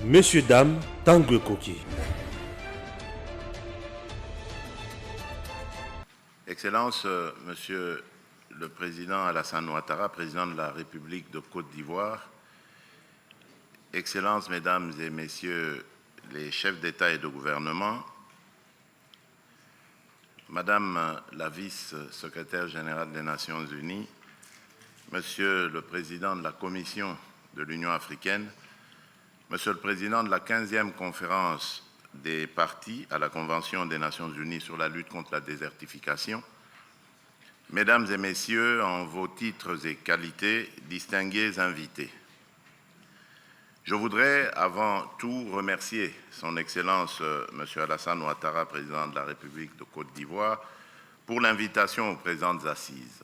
Messieurs, dames, Tanguy Koki. Excellence, Monsieur le Président Alassane Ouattara, Président de la République de Côte d'Ivoire, Excellences, Mesdames et Messieurs les chefs d'État et de gouvernement, Madame la vice-secrétaire générale des Nations Unies, Monsieur le Président de la Commission de l'Union africaine, Monsieur le Président de la 15e conférence des parties à la Convention des Nations Unies sur la lutte contre la désertification, Mesdames et Messieurs, en vos titres et qualités, distingués invités, je voudrais avant tout remercier Son Excellence M. Alassane Ouattara, Président de la République de Côte d'Ivoire, pour l'invitation aux présentes assises.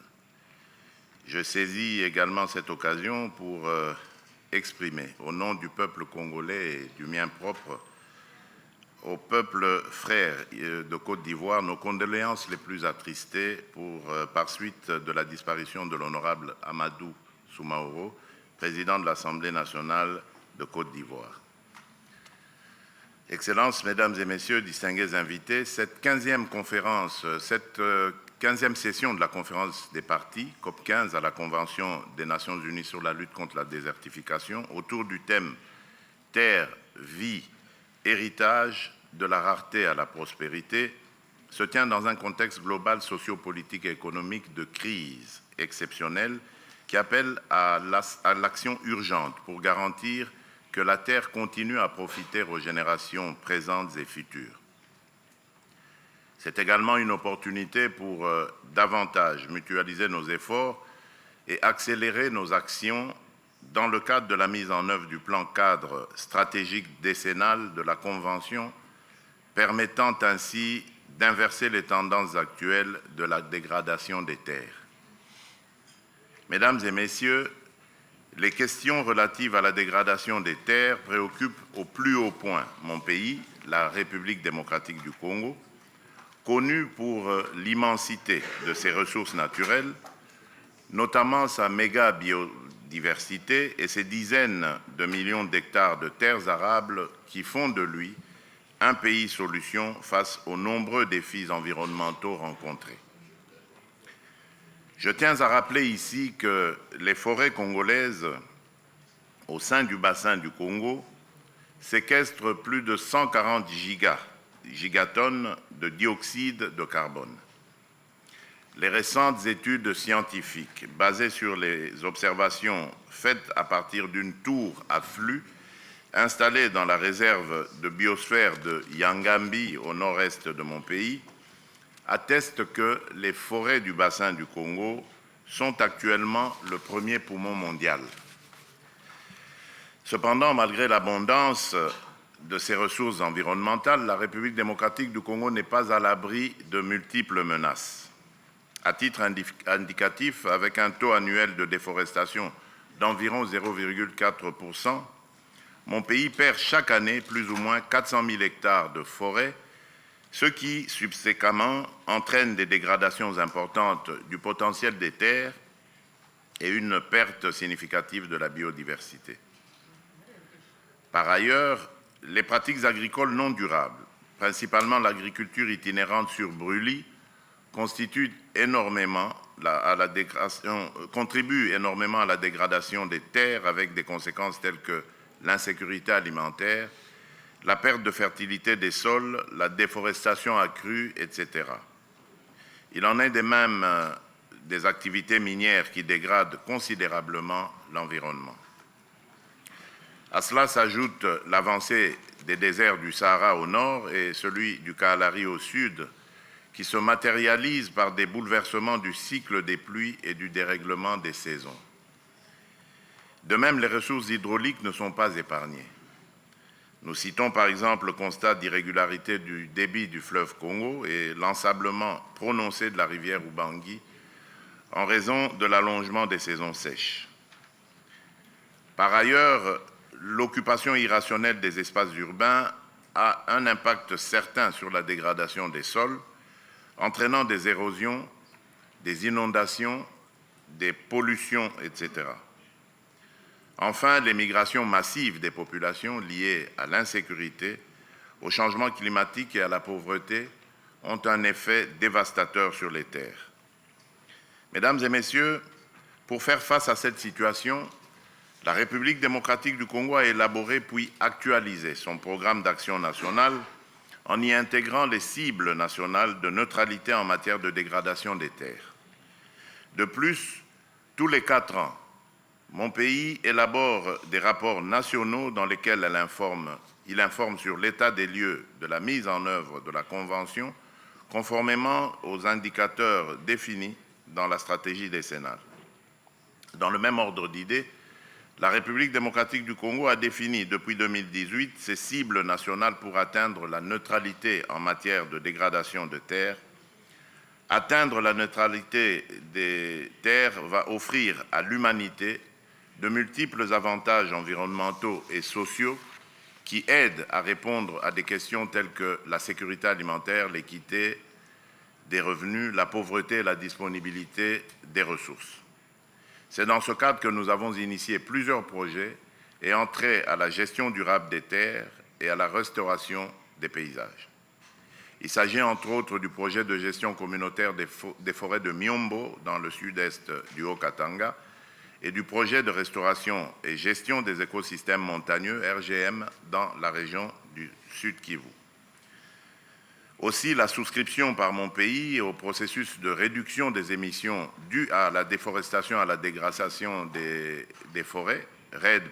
Je saisis également cette occasion pour exprimer, au nom du peuple congolais et du mien propre, au peuple frère de Côte d'Ivoire, nos condoléances les plus attristées par suite de la disparition de l'honorable Amadou Soumaoro, président de l'Assemblée nationale de Côte d'Ivoire. Excellences, Mesdames et Messieurs, distingués invités, cette 15e session de la conférence des parties, COP15 à la Convention des Nations Unies sur la lutte contre la désertification, autour du thème « Terre, vie, héritage, de la rareté à la prospérité », se tient dans un contexte global sociopolitique et économique de crise exceptionnelle qui appelle à l'action urgente pour garantir que la Terre continue à profiter aux générations présentes et futures. C'est également une opportunité pour davantage mutualiser nos efforts et accélérer nos actions dans le cadre de la mise en œuvre du plan cadre stratégique décennal de la Convention, permettant ainsi d'inverser les tendances actuelles de la dégradation des terres. Mesdames et Messieurs, les questions relatives à la dégradation des terres préoccupent au plus haut point mon pays, la République démocratique du Congo, connue pour l'immensité de ses ressources naturelles, notamment sa méga biodiversité et ses dizaines de millions d'hectares de terres arables qui font de lui un pays solution face aux nombreux défis environnementaux rencontrés. Je tiens à rappeler ici que les forêts congolaises au sein du bassin du Congo séquestrent plus de 140 gigatonnes de dioxyde de carbone. Les récentes études scientifiques basées sur les observations faites à partir d'une tour à flux installée dans la réserve de biosphère de Yangambi au nord-est de mon pays attestent que les forêts du bassin du Congo sont actuellement le premier poumon mondial. Cependant, malgré l'abondance de ses ressources environnementales, la République démocratique du Congo n'est pas à l'abri de multiples menaces. À titre indicatif, avec un taux annuel de déforestation d'environ 0,4%, mon pays perd chaque année plus ou moins 400 000 hectares de forêt, ce qui, subséquemment, entraîne des dégradations importantes du potentiel des terres et une perte significative de la biodiversité. Par ailleurs, les pratiques agricoles non durables, principalement l'agriculture itinérante sur brûlis, contribuent énormément à la dégradation des terres avec des conséquences telles que l'insécurité alimentaire, la perte de fertilité des sols, la déforestation accrue, etc. Il en est de même des activités minières qui dégradent considérablement l'environnement. À cela s'ajoute l'avancée des déserts du Sahara au nord et celui du Kalahari au sud, qui se matérialisent par des bouleversements du cycle des pluies et du dérèglement des saisons. De même, les ressources hydrauliques ne sont pas épargnées. Nous citons par exemple le constat d'irrégularité du débit du fleuve Congo et l'ensablement prononcé de la rivière Ubangi en raison de l'allongement des saisons sèches. Par ailleurs, l'occupation irrationnelle des espaces urbains a un impact certain sur la dégradation des sols, entraînant des érosions, des inondations, des pollutions, etc. Enfin, les migrations massives des populations liées à l'insécurité, au changement climatique et à la pauvreté ont un effet dévastateur sur les terres. Mesdames et Messieurs, pour faire face à cette situation, la République démocratique du Congo a élaboré puis actualisé son programme d'action nationale en y intégrant les cibles nationales de neutralité en matière de dégradation des terres. De plus, tous les 4 ans, mon pays élabore des rapports nationaux dans lesquels il informe sur l'état des lieux de la mise en œuvre de la Convention, conformément aux indicateurs définis dans la stratégie décennale. Dans le même ordre d'idées, la République démocratique du Congo a défini depuis 2018 ses cibles nationales pour atteindre la neutralité en matière de dégradation de terres. Atteindre la neutralité des terres va offrir à l'humanité de multiples avantages environnementaux et sociaux qui aident à répondre à des questions telles que la sécurité alimentaire, l'équité des revenus, la pauvreté et la disponibilité des ressources. C'est dans ce cadre que nous avons initié plusieurs projets ayant trait à la gestion durable des terres et à la restauration des paysages. Il s'agit entre autres du projet de gestion communautaire des forêts de Miombo dans le sud-est du Haut-Katanga et du projet de restauration et gestion des écosystèmes montagneux RGM dans la région du Sud Kivu. Aussi, la souscription par mon pays au processus de réduction des émissions dues à la déforestation, à la dégradation des forêts, REDD+,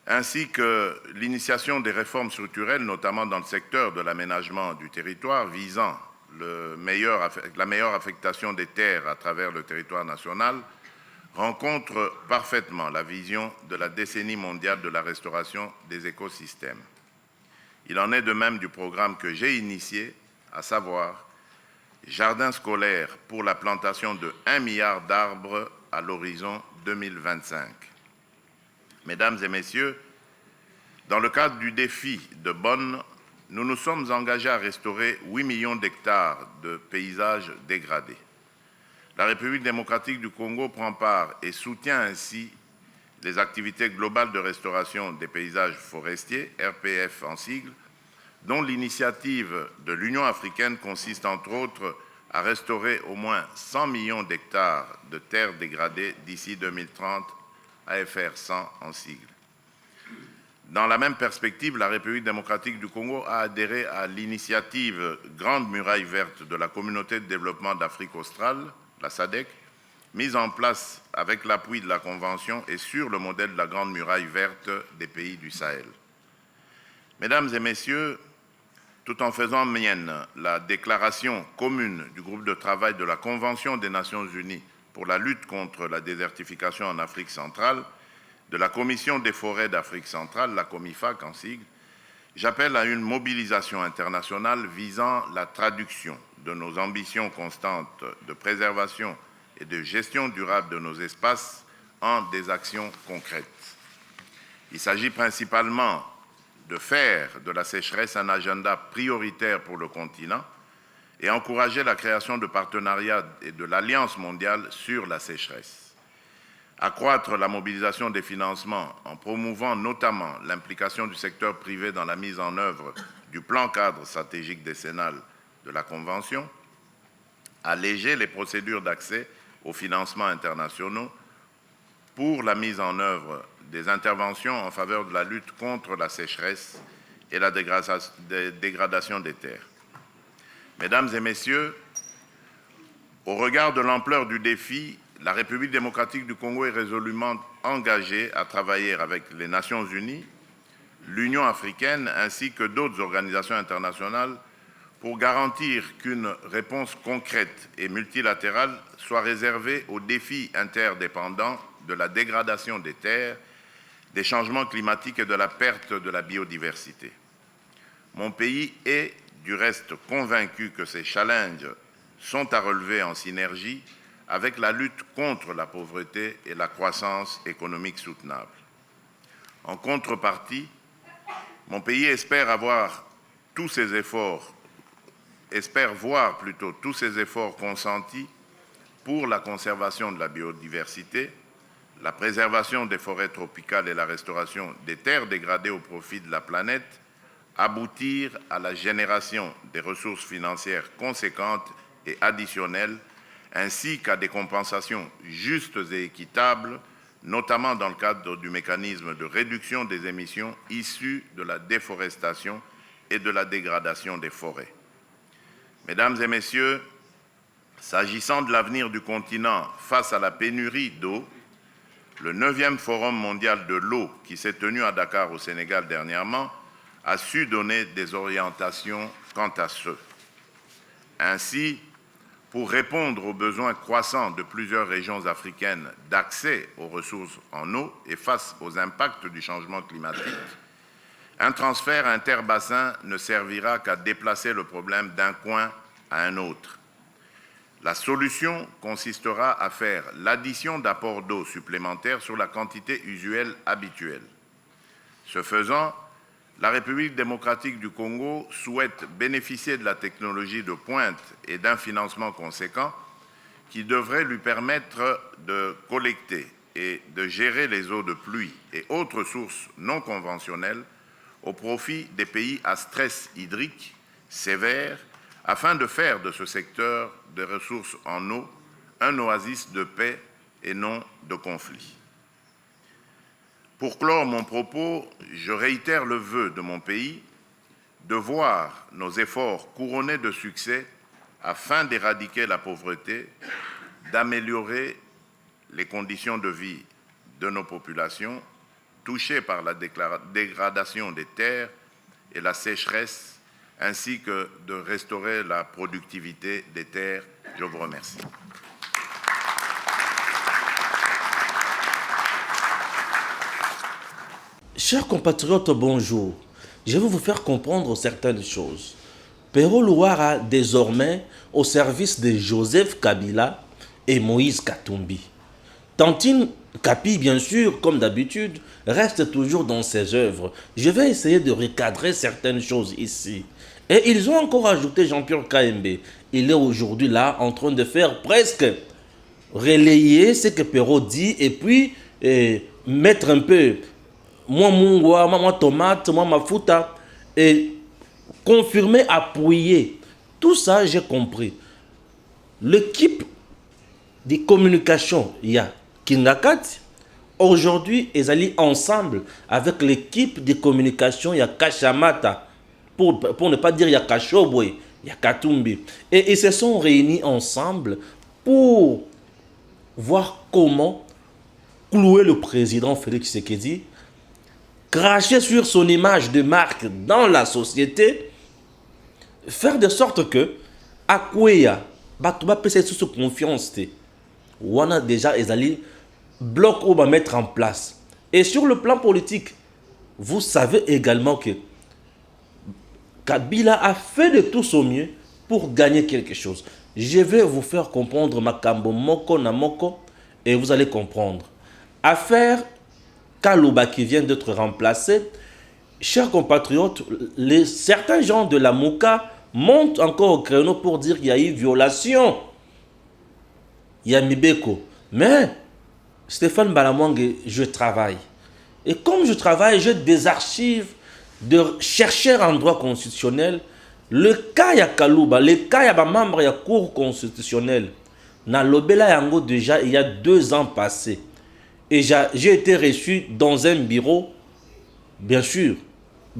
ainsi que l'initiation des réformes structurelles, notamment dans le secteur de l'aménagement du territoire, visant la meilleure affectation des terres à travers le territoire national, rencontrent parfaitement la vision de la décennie mondiale de la restauration des écosystèmes. Il en est de même du programme que j'ai initié, à savoir Jardin scolaire pour la plantation de 1 milliard d'arbres à l'horizon 2025. Mesdames et Messieurs, dans le cadre du défi de Bonn, nous nous sommes engagés à restaurer 8 millions d'hectares de paysages dégradés. La République démocratique du Congo prend part et soutient ainsi les activités globales de restauration des paysages forestiers, RPF en sigle, dont l'initiative de l'Union africaine consiste entre autres à restaurer au moins 100 millions d'hectares de terres dégradées d'ici 2030, AFR 100 en sigle. Dans la même perspective, la République démocratique du Congo a adhéré à l'initiative Grande Muraille Verte de la Communauté de développement d'Afrique australe, la SADC, mise en place avec l'appui de la Convention et sur le modèle de la Grande Muraille Verte des pays du Sahel. Mesdames et Messieurs, tout en faisant mienne la déclaration commune du groupe de travail de la Convention des Nations Unies pour la lutte contre la désertification en Afrique centrale, de la Commission des forêts d'Afrique centrale, la COMIFAC en sigle, j'appelle à une mobilisation internationale visant la traduction de nos ambitions constantes de préservation et de gestion durable de nos espaces en des actions concrètes. Il s'agit principalement de faire de la sécheresse un agenda prioritaire pour le continent et encourager la création de partenariats et de l'Alliance mondiale sur la sécheresse. Accroître la mobilisation des financements en promouvant notamment l'implication du secteur privé dans la mise en œuvre du plan cadre stratégique décennal de la Convention, alléger les procédures d'accès aux financements internationaux pour la mise en œuvre des interventions en faveur de la lutte contre la sécheresse et la dégradation des terres. Mesdames et Messieurs, au regard de l'ampleur du défi, la République démocratique du Congo est résolument engagée à travailler avec les Nations unies, l'Union africaine ainsi que d'autres organisations internationales pour garantir qu'une réponse concrète et multilatérale soit réservée aux défis interdépendants de la dégradation des terres, des changements climatiques et de la perte de la biodiversité. Mon pays est, du reste, convaincu que ces challenges sont à relever en synergie avec la lutte contre la pauvreté et la croissance économique soutenable. En contrepartie, mon pays espère voir tous ces efforts consentis pour la conservation de la biodiversité, la préservation des forêts tropicales et la restauration des terres dégradées au profit de la planète, aboutir à la génération des ressources financières conséquentes et additionnelles, ainsi qu'à des compensations justes et équitables, notamment dans le cadre du mécanisme de réduction des émissions issues de la déforestation et de la dégradation des forêts. Mesdames et messieurs, s'agissant de l'avenir du continent face à la pénurie d'eau, le 9e Forum mondial de l'eau qui s'est tenu à Dakar au Sénégal dernièrement a su donner des orientations quant à ce. Ainsi, pour répondre aux besoins croissants de plusieurs régions africaines d'accès aux ressources en eau et face aux impacts du changement climatique, un transfert interbassin ne servira qu'à déplacer le problème d'un coin à un autre. La solution consistera à faire l'addition d'apports d'eau supplémentaires sur la quantité usuelle habituelle. Ce faisant, la République démocratique du Congo souhaite bénéficier de la technologie de pointe et d'un financement conséquent qui devrait lui permettre de collecter et de gérer les eaux de pluie et autres sources non conventionnelles au profit des pays à stress hydrique sévère afin de faire de ce secteur des ressources en eau un oasis de paix et non de conflit. Pour clore mon propos, je réitère le vœu de mon pays de voir nos efforts couronnés de succès afin d'éradiquer la pauvreté, d'améliorer les conditions de vie de nos populations touchées par la dégradation des terres et la sécheresse, ainsi que de restaurer la productivité des terres. Je vous remercie. Chers compatriotes, bonjour. Je vais vous faire comprendre certaines choses. Pero Louara désormais au service de Joseph Kabila et Moïse Katumbi. Tantine Kapi, bien sûr, comme d'habitude, reste toujours dans ses œuvres. Je vais essayer de recadrer certaines choses ici. Et ils ont encore ajouté Jean-Pierre Kaembe. Il est aujourd'hui là en train de faire presque relayer ce que Pero dit et puis mettre un peu moi mungwa, moi tomate, moi mafuta et confirmer, appuyer. Tout ça, j'ai compris. L'équipe de communication, il y a Kingakat. Aujourd'hui, ils allaient ensemble avec l'équipe de communication, il y a Kachamata. Pour ne pas dire il y a Kachobwe, il y a Katumbi. Et ils se sont réunis ensemble pour voir comment clouer le président Félix Tshisekedi, cracher sur son image de marque dans la société, faire de sorte que Akweya, Batouba peut être sous confiance. On a déjà les blocs où on va mettre en place. Et sur le plan politique, vous savez également que Kabila a fait de tout son mieux pour gagner quelque chose. Je vais vous faire comprendre Makambo Moko Namoko et vous allez comprendre. Affaire Kalouba qui vient d'être remplacé, chers compatriotes, certains gens de la Mouka montent encore au créneau pour dire qu'il y a eu violation. Il y a Mibeko. Mais Stéphane Balamwangue, je travaille. Et comme je travaille, j'ai des archives de chercheurs en droit constitutionnel. Le cas ya Kalouba, le cas ya membre de la Cour constitutionnelle, na Lobela Yango déjà il y a 2 ans passés. Et j'ai été reçu dans un bureau, bien sûr,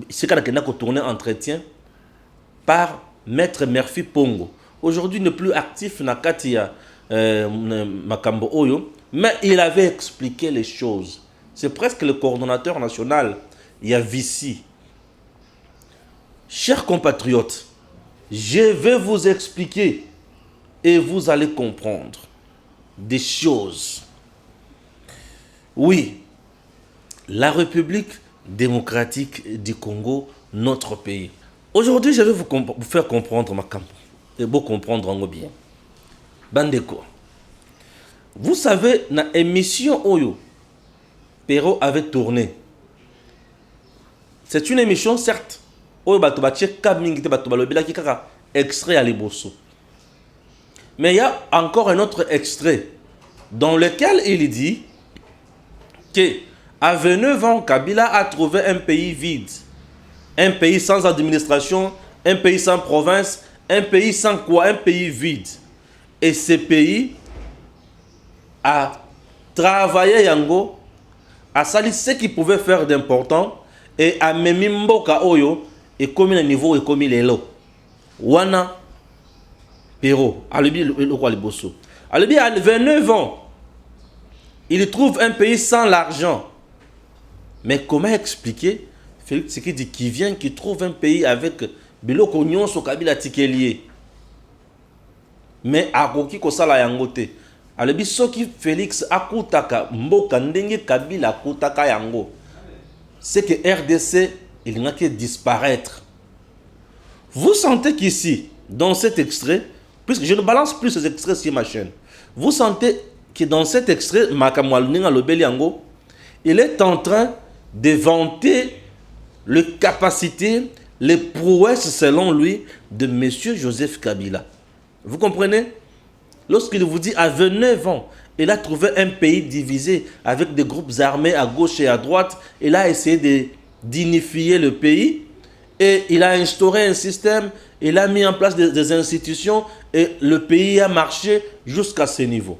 c'est quand on a tourné entretien, par Maître Murphy Pongo. Aujourd'hui, il n'est plus actif dans Katia Makambo Oyo, mais il avait expliqué les choses. C'est presque le coordonnateur national, il y a Vici. Chers compatriotes, je vais vous expliquer et vous allez comprendre des choses. Oui, la République démocratique du Congo, notre pays. Aujourd'hui, je vais vous faire comprendre ma camp. Et vous comprendre en bien. Bandeko. Vous savez, dans l'émission Oyo, Pero avait tourné. C'est une émission, certes. Oyo batobache kamingite batobalobela ki kaka extrait à liboso. Mais il y a encore un autre extrait dans lequel il dit que à 29 ans, Kabila a trouvé un pays vide, un pays sans administration, un pays sans province, un pays sans quoi, un pays vide. Et ce pays a travaillé yango, a sali ce qu'il pouvait faire d'important et a memi mboka oyo et comme le niveau et comme lelo. Wana Pero, Alebi le roi Liboso. Alebi à 29 ans, il trouve un pays sans l'argent. Mais comment expliquer Félix Tshisekedi qui vient, qui trouve un pays avec biloko nyonso Kabila tikelier. Mais akoki kosala yango te. Alebi soki Félix akutaka mboka ndenge Kabila akutaka yango. C'est que RDC il n'a que disparaître. Vous sentez qu'ici, dans cet extrait, puisque je ne balance plus ces extraits sur ma chaîne, vous sentez que dans cet extrait, il est en train de vanter les capacités, les prouesses, selon lui, de M. Joseph Kabila. Vous comprenez? Lorsqu'il vous dit à 29 ans, il a trouvé un pays divisé avec des groupes armés à gauche et à droite. Il a essayé d'unifier le pays et il a instauré un système, il a mis en place des institutions et le pays a marché jusqu'à ce niveau.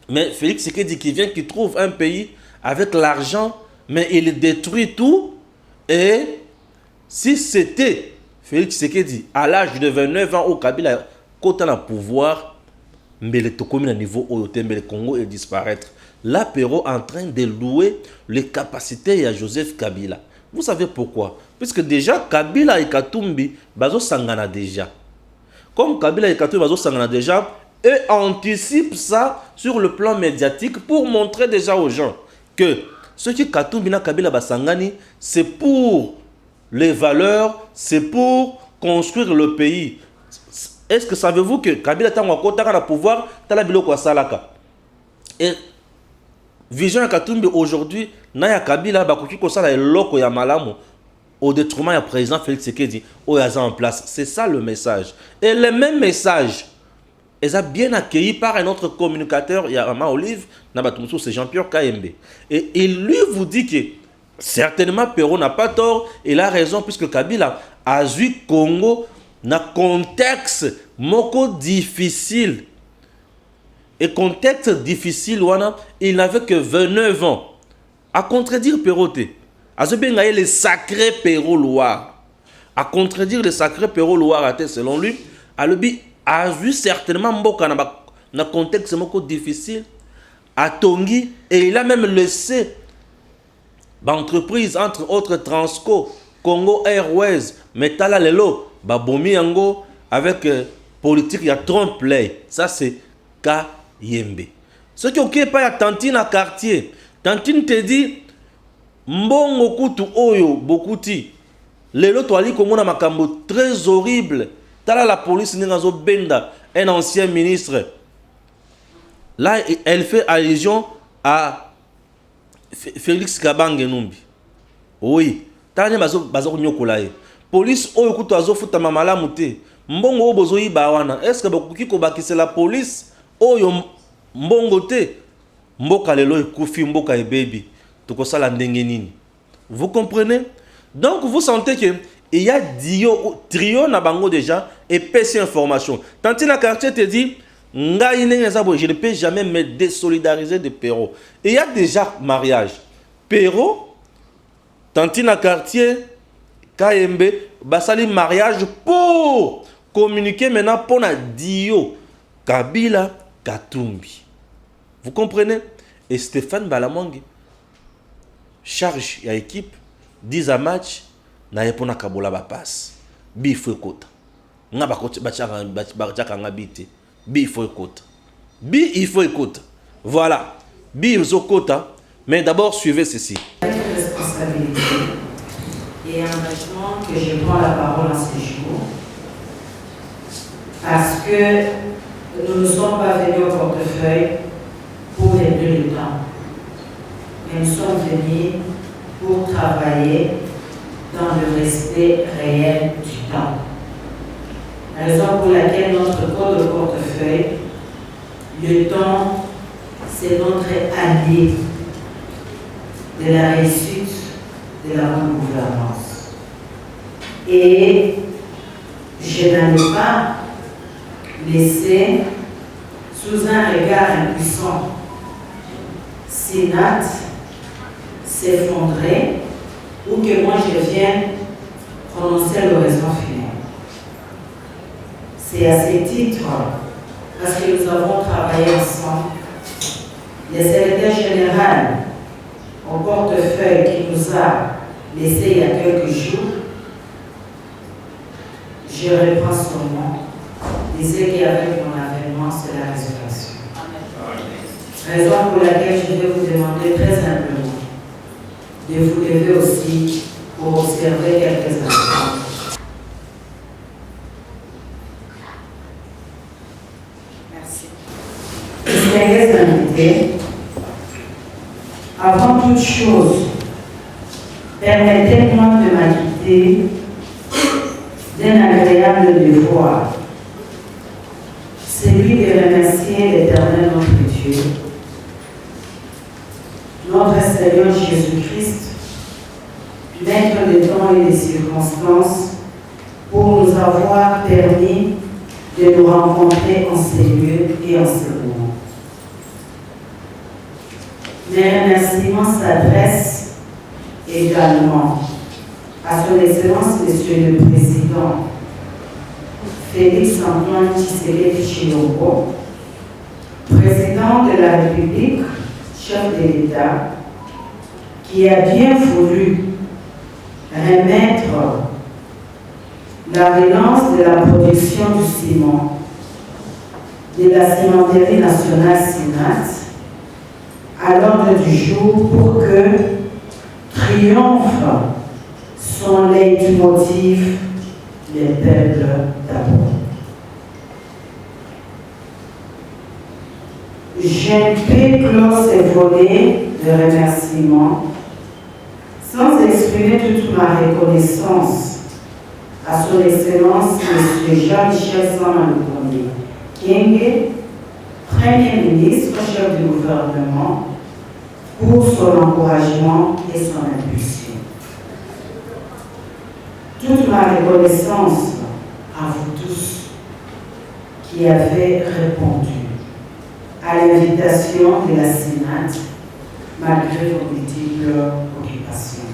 Mais Félix Tshisekedi qui vient, qui trouve un pays avec l'argent, mais il détruit tout. Et si c'était Félix Tshisekedi à l'âge de 29 ans au Kabila, quand on a pouvoir, mais le Tokomi à niveau où le Congo est disparaître. Là, Pero en train de louer les capacités à Joseph Kabila. Vous savez pourquoi? Puisque déjà, Kabila et Katumbi, bazo sangana déjà. Comme Kabila et Katumbi, bazo sangana déjà, eux anticipent ça sur le plan médiatique pour montrer déjà aux gens que ce qui Katumbi na Kabila basangani, c'est pour les valeurs, c'est pour construire le pays. Est-ce que savez-vous que Kabila tango akotaka na pouvoir tala biloko salaka? Et Vision Katumbi aujourd'hui na ya Kabila bakoki kosala eloko ya malamu au détriment du président Félix Tshisekedi oyaza en place. C'est ça le message. Et le même message ils ont bien accueilli par un autre communicateur, Yarama Olive, c'est Jean-Pierre Kayembe. Et il lui vous dit que certainement Pero n'a pas tort, il a raison puisque Kabila a vu Congo dans un contexte moko difficile. Et contexte difficile, il n'avait que 29 ans. À contredire Peroté, à ce bien le sacré Pero Loire. À contredire le sacré Pero Loire, selon lui, à l'objet a vu certainement Mboka dans un contexte moko difficile à Tongi et il a même laissé l'entreprise entre autres Transco, Congo Airways, Metala Lelo, Babomi Yango avec politique il y a trompe-l'œil. Ça c'est Kayembe. Ce qui occupe pas Tantine à quartier. Tantine te dit Mbongo kutu oyo bokuti. Lelo toali Congo na makambo très horrible. Tala la police n'engazo benda un ancien ministre. Là elle fait allusion à Félix Kabange Numbi. Oui, tala bazo nyokolaye. Police oyo kutu azo futa mamala muté. Mbongo obozo yiba wana. Est-ce que bokuki ko bakise la police oyo mbongo te? Mboka lelo ekufi mboka e baby. Tukosala ndenge nini? Vous comprenez? Donc vous sentez que il y a trio na bango déjà et PC information. Tantina quartier te dit je ne peux jamais me désolidariser de Pero. Il y a déjà mariage. Pero, Tantina quartier, Kayembe, basali mariage pour communiquer maintenant pour na Dio Kabila Katumbi. Vous comprenez? Et Stéphane Balamongi charge ya équipe 10 à match na yepona kabola ba passe bi fo kota nga ba chaka nga bité bi fo kota bi il faut écouter voilà bi zo kota mais d'abord suivez ceci responsabilité et engagement que je prends la parole en ce jour parce que nous ne sommes pas venus au portefeuille pour les deux temps mais nous sommes venus pour travailler dans le respect réel du temps. La raison pour laquelle notre code de portefeuille, le temps, c'est notre allié. de la réussite de la bonne gouvernance. Et je n'allais pas laisser sous un regard impuissant Sénat s'effondrer ou que moi je vienne prononcer l'oraison funèbre. C'est à ce titre, parce que nous avons travaillé ensemble, le secrétaire général au portefeuille qui nous a laissé il y a quelques jours, je reprends son nom, disait qu'avec mon avènement, c'est la résurrection. Raison pour laquelle je vais vous demander très simplement de vous lever aussi pour observer quelques instants. Merci. Distingués invités, avant toute chose, permettez-moi de m'acquitter d'un agréable devoir, celui de remercier l'Éternel notre Dieu, notre Seigneur Jésus-Christ, maître des temps et des circonstances, pour nous avoir permis de nous rencontrer en ces lieux et en ces moments. Mes remerciements s'adressent également à son Excellence, Monsieur le Président Félix-Antoine Tshisekedi Tshilombo, Président de la République, chef de l'État, qui a bien voulu remettre la relance de la production du ciment de la cimenterie nationale Sinat à l'ordre du jour pour que triomphe son leitmotiv, les peuples d'abord. Je ne peux clore ces volets de remerciements sans exprimer toute ma reconnaissance à son Excellence M. Jean-Michel Sama-Lukonde Kyenge, Premier ministre, chef du gouvernement, pour son encouragement et son impulsion. Toute ma reconnaissance à vous tous qui avez répondu à l'invitation de la Sénat malgré vos multiples occupations.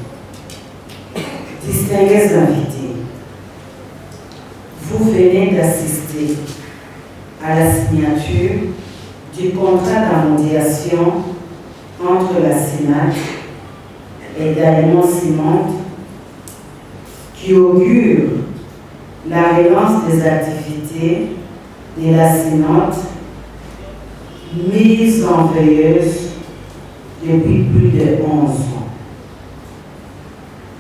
Distingués invités, vous venez d'assister à la signature du contrat d'amodiation entre la Sénat et Daimon Ciment qui augure la relance des activités de la Sénat mise en veilleuse depuis plus de 11 ans.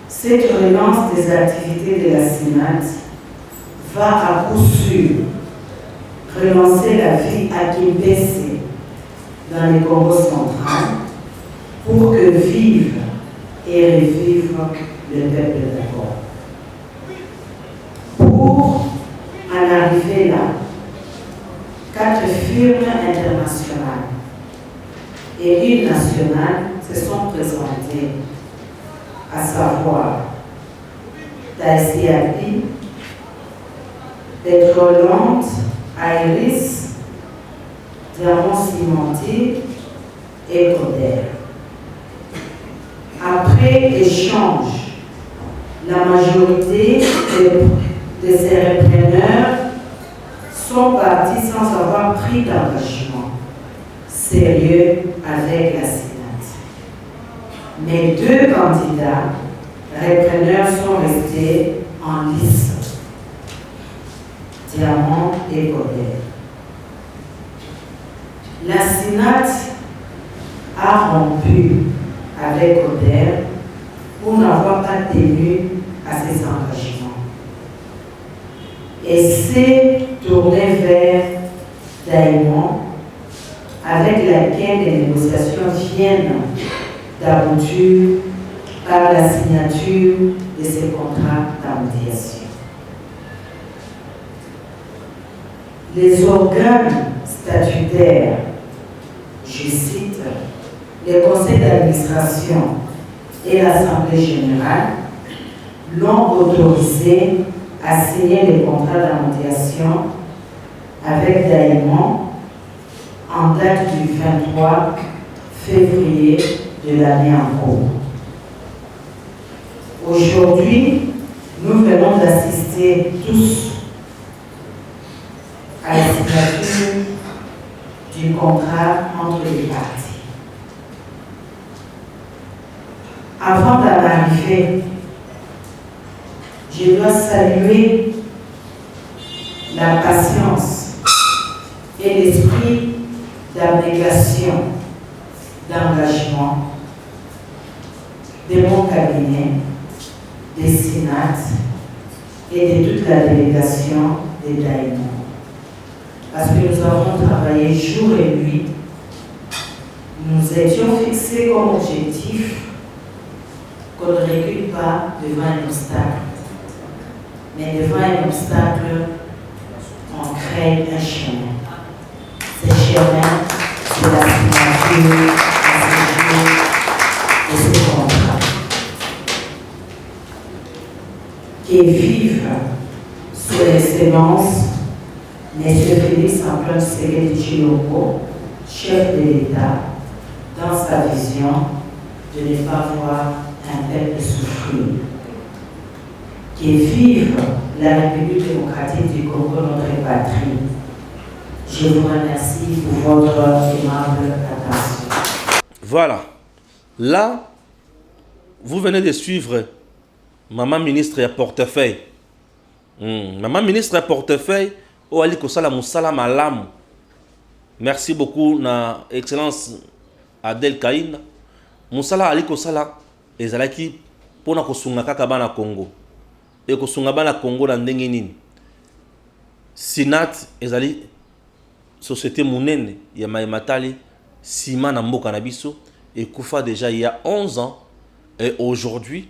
Cette relance des activités de la Sénat va à coup sûr relancer la vie à Kimpese dans le Congo central pour que vive et revive le peuple d'abord. Pour en arriver là, 4 firmes internationales et une nationale se sont présentées, à savoir Taïsi-Alpi, Petroland, Iris, Diamant Cimentier et Coder. Après échange, la majorité de ces repreneurs sont partis sans avoir pris d'engagement sérieux avec la Sénat. Mais 2 candidats repreneurs sont restés en lice, Diamant et Coder. La Sénat a rompu avec Coder pour n'avoir pas tenu à ses engagements et s'est tourné vers Daimon, avec laquelle les négociations viennent d'aboutir par la signature de ces contrats d'amodiation. Les organes statutaires, je cite, les conseils d'administration et l'Assemblée générale l'ont autorisé à signer les contrats d'amortissement avec Daïmon en date du 23 février de l'année en cours. Aujourd'hui, nous venons d'assister tous à la signature du contrat entre les parties. Avant d'en arriver, je dois saluer la patience et l'esprit d'abnégation, d'engagement de mon cabinet, des Sénats et de toute la délégation des Daïmon. Parce que nous avons travaillé jour et nuit, nous étions fixés comme objectif qu'on ne recule pas devant un obstacle. Mais devant un obstacle, on crée un chemin. Ce chemin, c'est la signature de ce contrat. Et vive sous l'excellence M. Félix Antoine Tshisekedi Tshilombo, chef de l'État, dans sa vision de ne pas voir un peuple souffrir. Qui vive la République démocratique du Congo, notre patrie. Je vous remercie pour votre aimable attention. Voilà. Là, vous venez de suivre Maman ministre à portefeuille. Maman ministre à portefeuille, Oali Kosala Moussala Malam. Merci beaucoup, na Excellence Adel Kaïn. Moussala Ali Kosala, ezalaki pona kosunga kaka bana Congo. Et kosunga bana Congo na ndenge nini. Sinat ezali société munene ya Maïmatali, Sima na mboka na biso, et Koufa déjà il y a 11 ans, et aujourd'hui,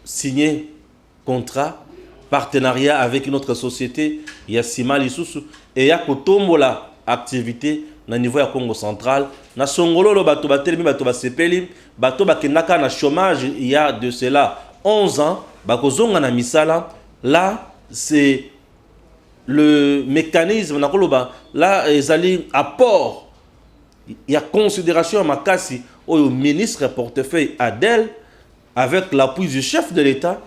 signé contrat, partenariat avec une autre société, il y a Sima Lisusu, et il y a Kotombola activité na niveau ya Congo central, na Songololo bato batelemi bato basepeli, bato bakendaka na chômage il y a de cela 11 ans, bakozonga na misala, là c'est le mécanisme, là ezali apport, il y a considération à Makasi au ministre portefeuille Adel, avec l'appui du chef de l'État,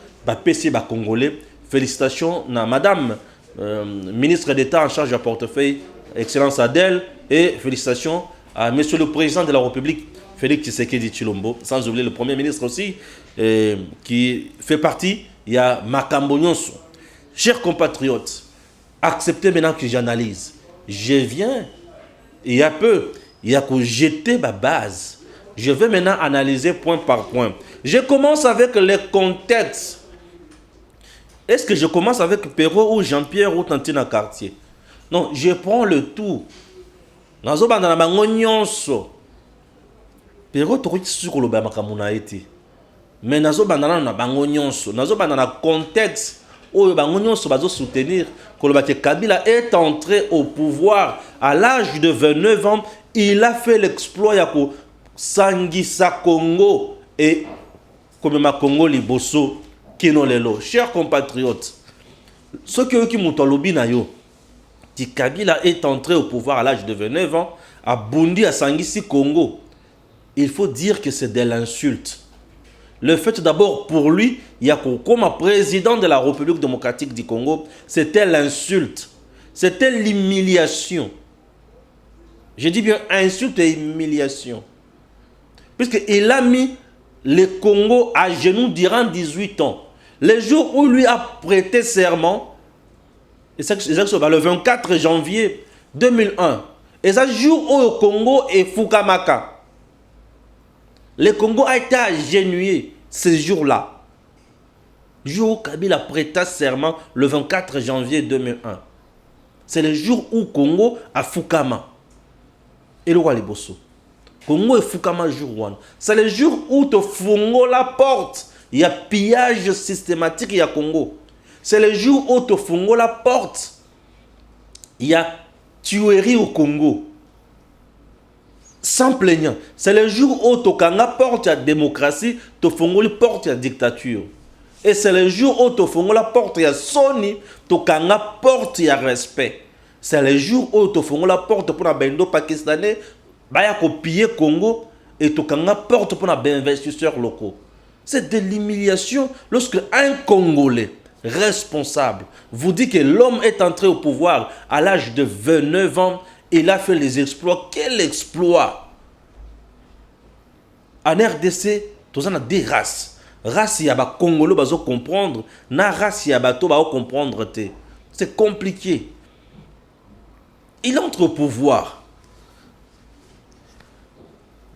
PC Congolais. Félicitations à Madame ministre d'État en charge du portefeuille, Excellence Adel, et félicitations à Monsieur le Président de la République, Félix Tshisekedi Tshilombo, sans oublier le Premier ministre aussi, qui fait partie, il y a Makambo Nyonso. Chers compatriotes, acceptez maintenant que j'analyse. Je viens, il y a peu, il y a que jeter ma base. Je vais maintenant analyser point par point. Je commence avec les contextes. Est-ce que je commence avec Perrault ou Jean-Pierre ou Tantina Cartier? Non, je prends le tout. Nazo bandana bango nyonso. Perrault toki sur le bamakamuna été. Mais nazo bandana na bango nyonso. Nazo bandana contexte où bango nyonso bazo soutenir que Kabila est entré au pouvoir à l'âge de 29 ans. Il a fait l'exploit ya ko Sangisa Congo et comme ma Congo liboso kino lelo. Chers compatriotes, ce qui mutolobi na yo, ti Kabila est entré au pouvoir à l'âge de 29 ans à Bundi à Sangisi Congo. Il faut dire que c'est de l'insulte. Le fait d'abord pour lui, il y a comme président de la République démocratique du Congo, c'était l'insulte, c'était l'humiliation. Je dis bien insulte et humiliation. Puisqu'il a mis le Congo à genoux durant 18 ans. Le jour où lui a prêté serment, le 24 janvier 2001, et ce jour où le Congo est Fukamaka. Le Congo a été agenouillé ce jour-là. Le jour où Kabila prêta serment le 24 janvier 2001. C'est le jour où Congo a Fukama. Et le roi Liboso. Congo et Fukama jour 1. C'est le jour où te fungo la porte. Il y a pillage systématique, il y a Congo. C'est le jour où te fungo la porte. Il y a tuerie au Congo. sans plaignant. C'est le jour où Tokanga porte la démocratie, Tofongoli porte la dictature. Et c'est le jour où Tofongola porte la Sony, Tokanga porte la respect. C'est le jour où Tofongola porte pour la bendo pakistanais, Baya copier Congo, et Tokanga porte pour les investisseurs locaux. C'est de l'humiliation lorsque un Congolais responsable vous dit que l'homme est entré au pouvoir à l'âge de 29 ans, il a fait les exploits. Quel exploit? En RDC, tous on a des races. Race y a ba Congolais bazo comprendre, na race y a bato ba comprendre te. C'est compliqué. Il entre au pouvoir.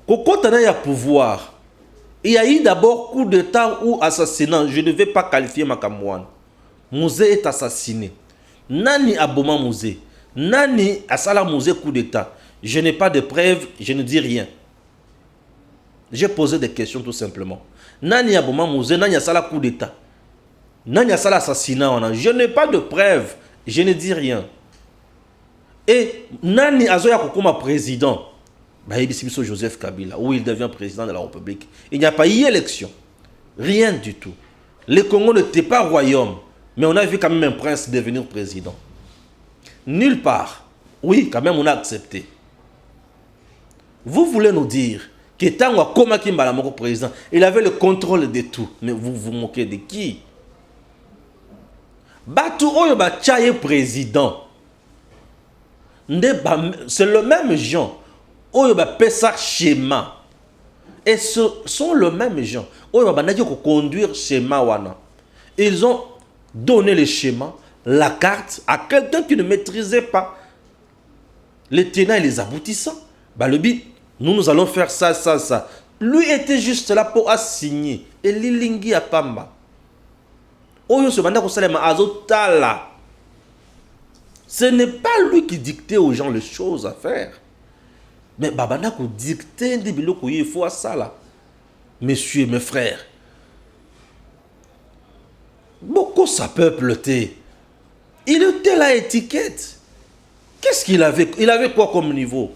Quand il y a pouvoir, il y a eu d'abord coup d'état ou assassinat. Je ne vais pas qualifier Makamouane. Mouzé est assassiné. Nani Aboma Mouzé. Nani Asala Mouzé coup d'état. Je n'ai pas de preuves, je ne dis rien. J'ai posé des questions tout simplement. Nani Aboma Mouzé, Nani Asala coup d'état. Nani Asala assassinat. Je n'ai pas de preuves, je ne dis rien. Et Nani Azoya Kokoma président. Joseph Kabila, où il devient président de la République. Il n'y a pas eu élection. Rien du tout. Le Congo n'était pas royaume. Mais on a vu quand même un prince devenir président. Nulle part. Oui, quand même on a accepté. Vous voulez nous dire que Tango Koma Kimbala Moko président, il avait le contrôle de tout. Mais vous vous moquez de qui? Batu Oyo Bachaye président. C'est le même genre. Oyo ba pesa schéma. Et ce sont le même gens. Oyo ba nadi ko conduire schéma wana. Ils ont donné le schéma, la carte à quelqu'un qui ne maîtrisait pas les tenants et les aboutissants. Bah le but, nous allons faire ça, ça, ça. Lui était juste là pour assigner. Et lilingi a pamba. Oyo se banda ko salema azotala. Ce n'est pas lui qui dictait aux gens les choses à faire. Mais Babana ko dicté des biloko il faut ça là. Messieurs, mes frères. Beaucoup ça peuple t'es. Il était la étiquette. Qu'est-ce qu'il avait? Il avait quoi comme niveau?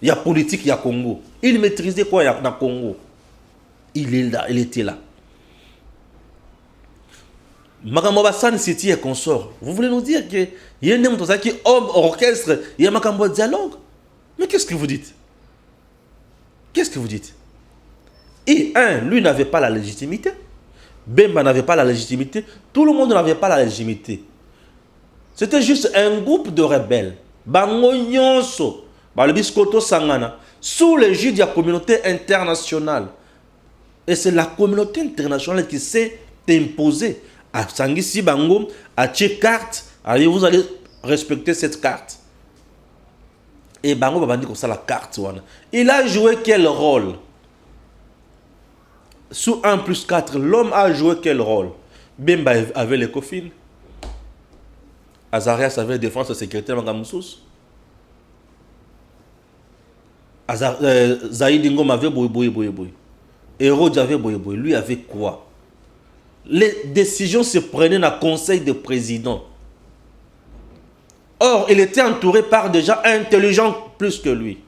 Il y a politique, il y a Congo. Il maîtrisait quoi dans Congo? Il est là, il était là. Makambo Bassan City et consort. Vous voulez nous dire que il y a un homme qui homme orchestre, il y a Makambo dialogue? Mais qu'est-ce que vous dites? Qu'est-ce que vous dites? Et un, lui n'avait pas la légitimité. Bemba n'avait pas la légitimité. Tout le monde n'avait pas la légitimité. C'était juste un groupe de rebelles. Bango Nyonso, le Biskoto Sangana, sous l'égide de la communauté internationale. Et c'est la communauté internationale qui s'est imposée. À Sangisi Bango, à Tché carte, allez, vous allez respecter cette carte. Et Bango Babandi comme ça la carte. Il a joué quel rôle? Sous 1+4, l'homme a joué quel rôle? Bemba avait les cofines. Azarias avait défense et sécurité dans Gamoussous. Zaïd Ngom avait boy. Hérode avait boy. Lui avait quoi? Les décisions se prenaient dans le conseil de président. Or, il était entouré par des gens intelligents plus que lui.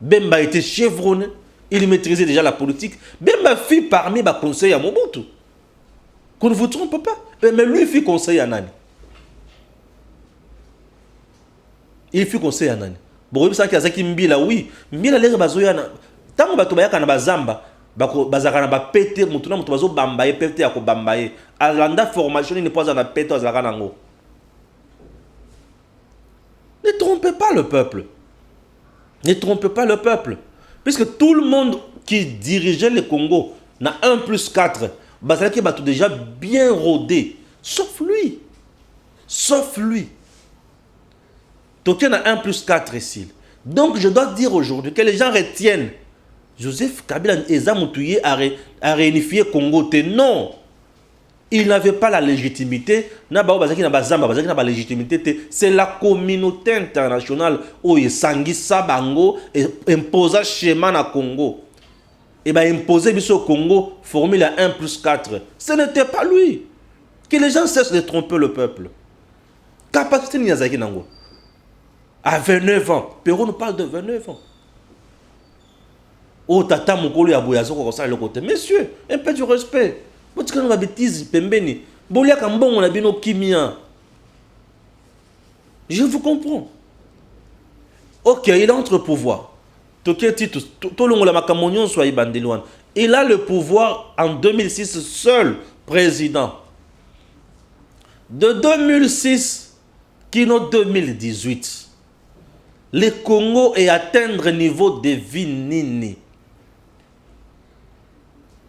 Bemba était chevronné. Il maîtrisait déjà la politique. Bemba fit parmi les conseils à Mobutu. Qu'on ne vous trompe pas. Mais lui fit conseil à Nani. Il fit conseil à Nani. Bon, il y a qui Mbila, oui. Mbila, les bazoyana. Tant que tu as bazamba, bazakana ba pété, mutuna mutubazo bambaye, pété à ko bambaye. Alanda formation, il n'est pas en a pété à Zaranango. Ne trompez pas le peuple. Ne trompez pas le peuple. Puisque tout le monde qui dirigeait le Congo n'a 1+4. Bazalaki a tout déjà bien rodé. Sauf lui. Sauf lui. Token a 1+4 ici. Donc je dois dire aujourd'hui que les gens retiennent Joseph Kabila et Zamoutuye à réunifier Congo. Non. Il n'avait pas la légitimité. C'est la communauté internationale où il s'anguissa bango et imposa schéma na Congo. Et bien imposer au Congo formule à 1+4. Ce n'était pas lui. Que les gens cessent de tromper le peuple. Capacité Niyazaki Nango. À 29 ans. Pérou nous parle de 29 ans. Oh, tata mokolo ya boyazo ko ça le côté. Messieurs, un peu du respect. Vous dites que nous bêtises pembeni. Bolia kambongo na bino kimia. Je vous comprends. OK, il est entre pouvoir. Il a le pouvoir en 2006 seul président. De 2006 kino 2018. Le Congo est atteindre niveau de vie nini.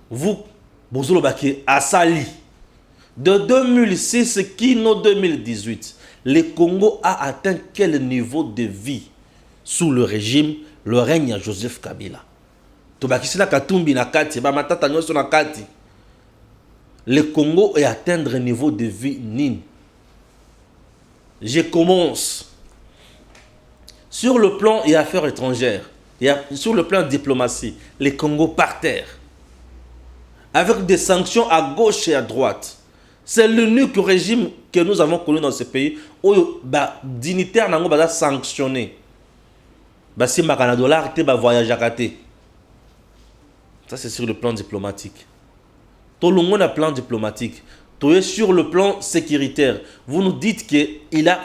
Vous, Bozolobaki, Asali. De 2006 kino 2018. Le Congo a atteint quel niveau de vie sous le régime, le règne à Joseph Kabila. Tobakisila Katumbi na kati, ba matata nyoso na kati. Le Congo est atteindre un niveau de vie nini. Je commence. Sur le plan et affaires étrangères, sur le plan diplomatie, le Congo par terre. Avec des sanctions à gauche et à droite. C'est l'unique régime que nous avons connu dans ce pays où les dignitaires n'ont pas sanctionné. Si $1 dollar, tu vas voyager à côté. Ça, c'est sur le plan diplomatique. Tout le monde a un plan diplomatique. Tout est sur le plan sécuritaire. Vous nous dites qu'il a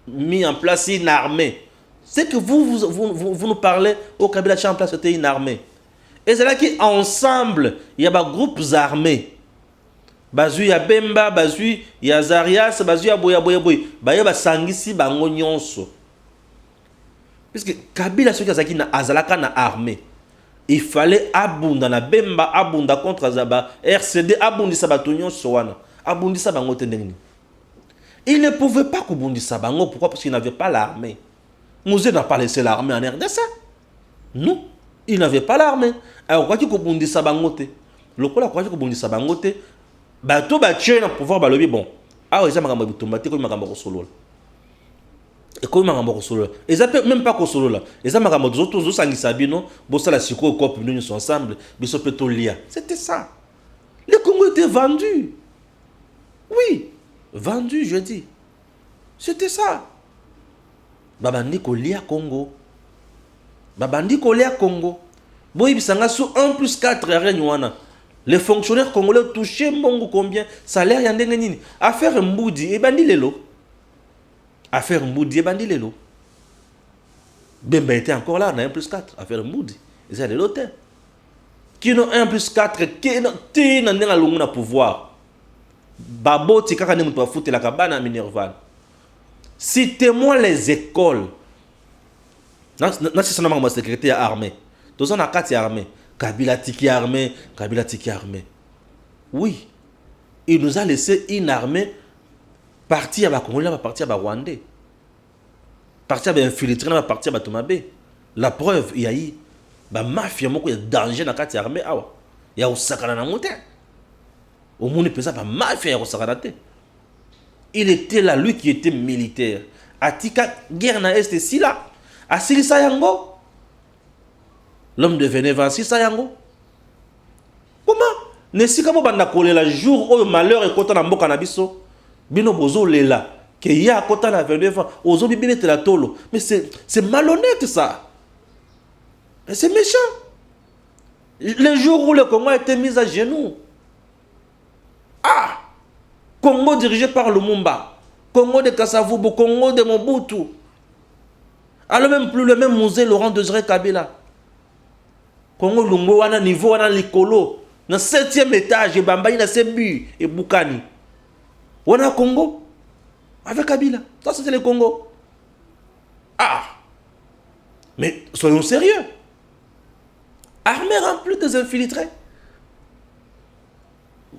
mis en place une armée. C'est que vous nous parlez au Kabila en place c'était une armée. Et c'est là qu'ensemble, il y a des groupes armés. Bazui ya Bemba, bazui ya Zarias, bazui ya Boya. Baya ba sangisi bango nyonso. Parce que Kabila ce qui na azalaka na armée. Il fallait abunda na Bemba, abunda contre Zaba, RCD abundi sabato nyonso wana. Abundi sabango tendengni. Il ne pouvait pas kubundi sabango, pourquoi? Parce qu'il n'avait pas l'armée. Mouzé n'a pas laissé l'armée en RDC. Non, il n'avait pas l'armée. Alors quoi qu'il kubundi sabango te. Le quoi quoi qu'il kubundi sabango te. Bato ba tché na pouvoir ba lobi bon. Ah ouais, ça m'a gambo tombate ko m'a gambo solo. Et ko m'a gambo solo. Et ça peut même pas ko solo là. Et ça m'a gambo zo sangisa bino, bo ça la siko ko nous sont ensemble, biso peto lia. C'était ça. Le Congo était vendu. Oui, vendu, je dis. C'était ça. Babandi ko lia Congo. Babandi ko lia Congo. Boy bisanga sous 1+4 règne wana. Les fonctionnaires congolais touchaient mbongo combien? Salaire yandenge nini? Affaire Mboudi et bandi lelo. Affaire Mboudi et bandi lelo. Bemba était encore là, on a 1+4. Affaire Mboudi. Et c'est de l'hôtel. Qui n'ont 1+4, qui n'ont pas le pouvoir. Babo, tu as dit que tu as foutu la cabane à Minerval. Citez-moi les écoles. C'est seulement ma secrétaire armée. Tous on a 4 armées. Kabila Tiki armée, Kabila Tiki armée. Oui, il nous a laissé une armée partir à Congolais, partir à Rwandais. Partir à infiltrer, partir à Tomabé. La preuve, il y a eu la mafia, il y a danger dans cette armée. Il y a Osaka dans la montagne. Au monde, il y a la mafia, il y a Osaka. Il était là, lui qui était militaire. Atika, guerre na Est, si là. À Silisa Yango. L'homme devenait 26 Yango. Comment? Ne si kamo banda kole la jour où le malheur est content dans mboka na biso. Bino bozo lela. Que y a content na 29 ans. Ozo bibine te la tolo. Mais c'est malhonnête ça. C'est méchant. Le jour où le Congo a été mis à genoux. Ah! Congo dirigé par Lumumba. Congo de Kasavubu. Congo de Mobutu. Alors même plus le même musée Laurent Désiré Kabila. Congo Lumbo wana niveau wana likolo na 7e étage et bambayi na sebu et Bukani. Wana Congo avec Kabila. Ça c'était le Congo. Ah. Mais soyons sérieux. Armée remplie des infiltrés.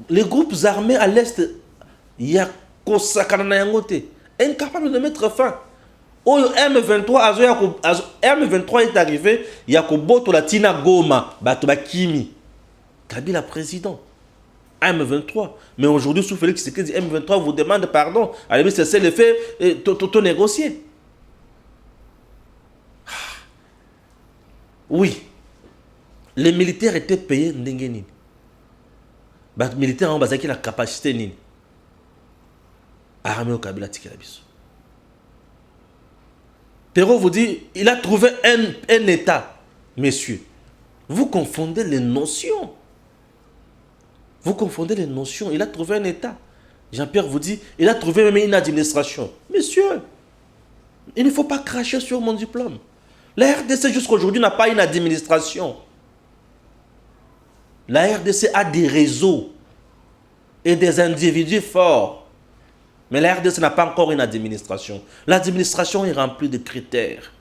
Les groupes armés à l'est, il y a Kosakana na yangote, incapable de mettre fin. Oh, M23 est arrivé, il y a Koboto la Tina Goma, Batoba Kimi. Kabila président. M23. Mais aujourd'hui, sous Félix Tshisekedi, M23 vous demande pardon. Allez, c'est le fait, tout négocier. Oui. Les militaires étaient payés Ndengeni. Les militaires ont basé la capacité nini. Armée au Kabila Tikelabiso. Perrault vous dit, il a trouvé un État, messieurs. Vous confondez les notions. Vous confondez les notions. Il a trouvé un État. Jean-Pierre vous dit, il a trouvé même une administration. Messieurs, il ne faut pas cracher sur mon diplôme. La RDC jusqu'à aujourd'hui n'a pas une administration. La RDC a des réseaux et des individus forts. Mais la RDC n'a pas encore une administration. L'administration est remplie de critères.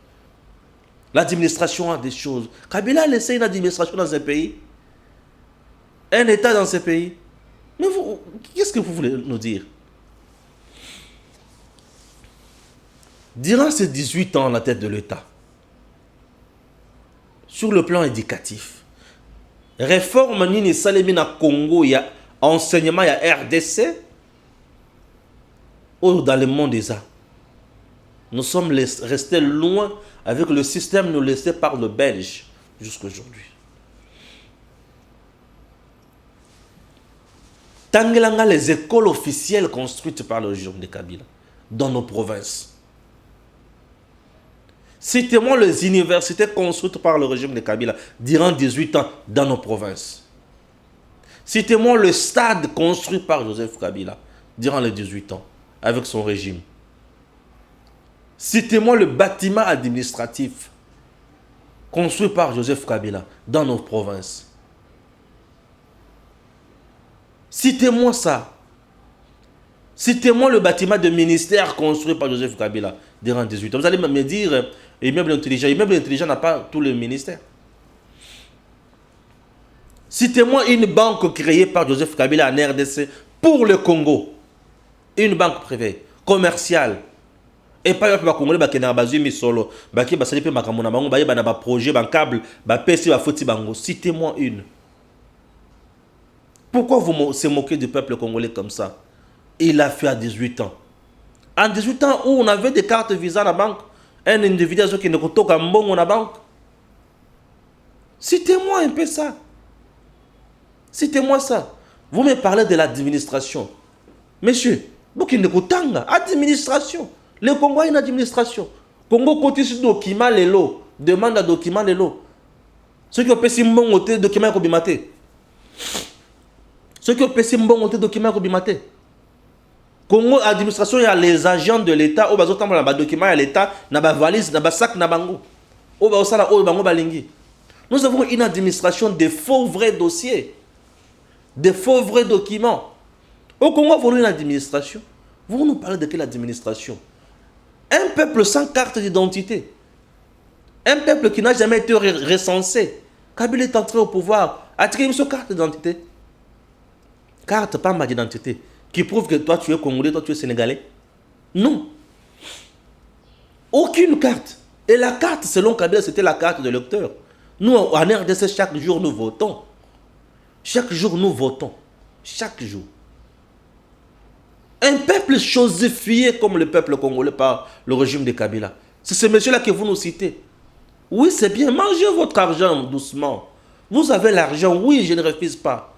L'administration a des choses. Kabila a laissé une administration dans un pays. Un État dans ce pays. Mais vous, qu'est-ce que vous voulez nous dire? Durant ces 18 ans à la tête de l'État, sur le plan éducatif, réforme Nini Salemina Congo, il y a enseignement, il y a RDC, ou dans le monde des arts. Nous sommes restés loin avec le système nous laissé par le Belge jusqu'à aujourd'hui. Tangelanga, les écoles officielles construites par le régime de Kabila dans nos provinces. Citez-moi les universités construites par le régime de Kabila durant 18 ans dans nos provinces. Citez-moi le stade construit par Joseph Kabila durant les 18 ans avec son régime. Citez-moi le bâtiment administratif construit par Joseph Kabila dans nos provinces. Citez-moi ça. Citez-moi le bâtiment de ministère construit par Joseph Kabila durant 18 ans. Vous allez me dire, immeuble intelligent. Immeuble intelligent n'a pas tous les ministères. Citez-moi une banque créée par Joseph Kabila en RDC pour le Congo. Une banque privée, commerciale. Et pas les Congolais qui sont basés solo, qui sont basés dans projet, dans câble, PC, bango. Citez-moi une. Pourquoi vous vous moquez du peuple congolais comme ça? Il a fait à 18 ans. En 18 ans où on avait des cartes Visa à la banque, un individu qui ne coûte qu'un bon à la banque. Citez-moi un peu ça. Citez-moi ça. Vous me parlez de l'administration. Monsieur, vous qui ne coûte administration. Le Congo a une administration. Congo continue document les lots. Demande à document les lots. Ceux qui ont payé un bon hôtel, document kobimaté. Ceux qui ont payé un bon hôtel, document kobimaté. Congo administration, il y a les agents de l'État. Au bazo tambola ba document à l'État, na ba valise, na ba sac, na bango. Au bazo sala au bango balingi. Nous avons une administration de faux vrais dossiers, de faux vrais documents. Au Congo, vous avez une administration. Vous nous parlez de quelle administration? Un peuple sans carte d'identité. Un peuple qui n'a jamais été recensé. Kabila est entré au pouvoir. A-t-il une carte d'identité? Carte, pas ma d'identité. Qui prouve que toi tu es Congolais, toi tu es Sénégalais? Non. Aucune carte. Et la carte, selon Kabila, c'était la carte de l'électeur. Nous, en RDC, chaque jour, nous votons. Chaque jour, nous votons. Chaque jour. Un peuple chosifié comme le peuple congolais par le régime de Kabila. C'est ce monsieur-là que vous nous citez. Oui, c'est bien. Mangez votre argent doucement. Vous avez l'argent. Oui, je ne refuse pas.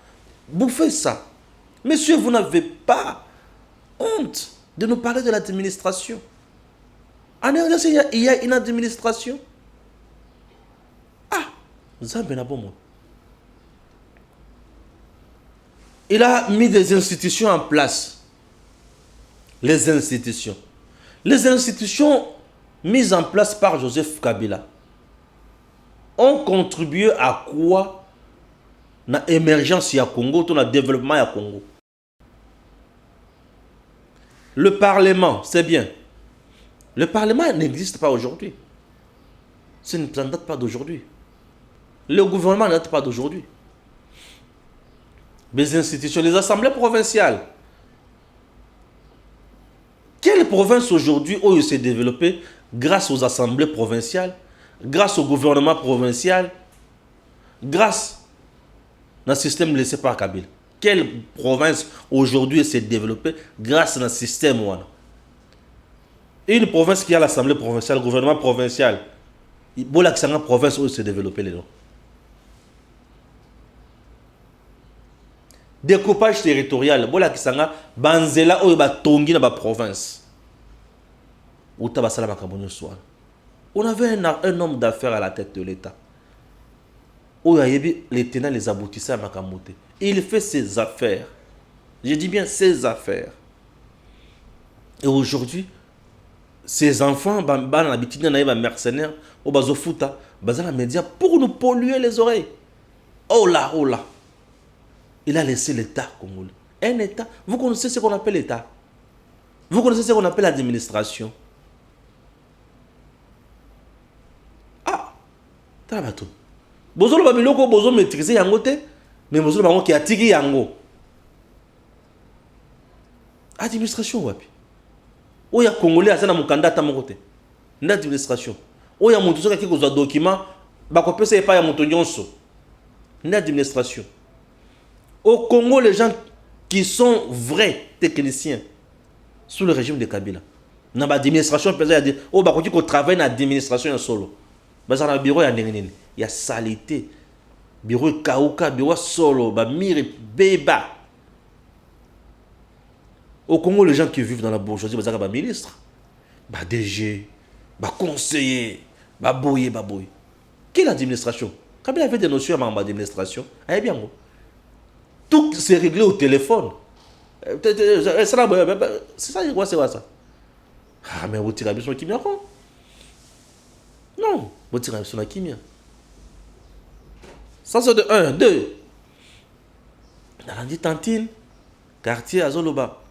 Bouffez ça. Monsieur, vous n'avez pas honte de nous parler de l'administration. En RDC, il y a une administration. Ah, Zambenabomou. Il a mis des institutions en place. Les institutions. Les institutions mises en place par Joseph Kabila ont contribué à quoi? Na émergence à Congo, tout le développement à Congo. Le Parlement, c'est bien. Le Parlement n'existe pas aujourd'hui. Ça ne date pas d'aujourd'hui. Le gouvernement ne date pas d'aujourd'hui. Les institutions, les assemblées provinciales. Quelle province aujourd'hui où il s'est développé grâce aux assemblées provinciales, grâce au gouvernement provincial, grâce au système laissé par Kabila? Quelle province aujourd'hui s'est développée grâce à un système? Une province qui a l'assemblée provinciale, le gouvernement provincial, il y a une province où il s'est développé les noms. Découpage territorial, bola kisanga banzela oyo ba tongi na ba province. Uta basala makabonyo soir. On avait un homme d'affaires à la tête de l'État. les tenants, les aboutissants à Makamote. Il fait ses affaires. Je dis bien ses affaires. Et aujourd'hui, ces enfants, mercenaires, au bazofuta, bazala média pour nous polluer les oreilles. Oh là, oh là. Il a laissé l'État congolais. Un État. Vous connaissez ce qu'on appelle l'État. Vous connaissez ce qu'on appelle l'administration. Ah, t'as la bateau. Bozo le babiloko, bozo maîtriser yangote, mais bozo le bango qui a tigé yango. Administration wapi. Oya Congolais a ça dans mon candidat à mon côté. L'administration. Oya mon tout ça qui a un document, bakopé c'est pas ya mon tonionso. L'administration. Au Congo, les gens qui sont vrais techniciens sous le régime de Kabila. Dans l'administration, il y a des oh bakoti ko travaille dans l'administration solo. Dans le bureau il y a saleté. Bureau kauka, bureau solo, ba mire beba. Au Congo, les gens qui vivent dans la bourgeoisie, ils sont ministres, DG, conseiller, boye. Quelle administration? Kabila avait des notions à l'administration. Eh bien, tout s'est réglé au téléphone. C'est ça, c'est ça. Ah, mais vous tirez sur la kimia, quoi? Non, vous tirez sur la kimia. Ça, c'est de 1, 2. Dans la dit Tantine, quartier à Zoloba.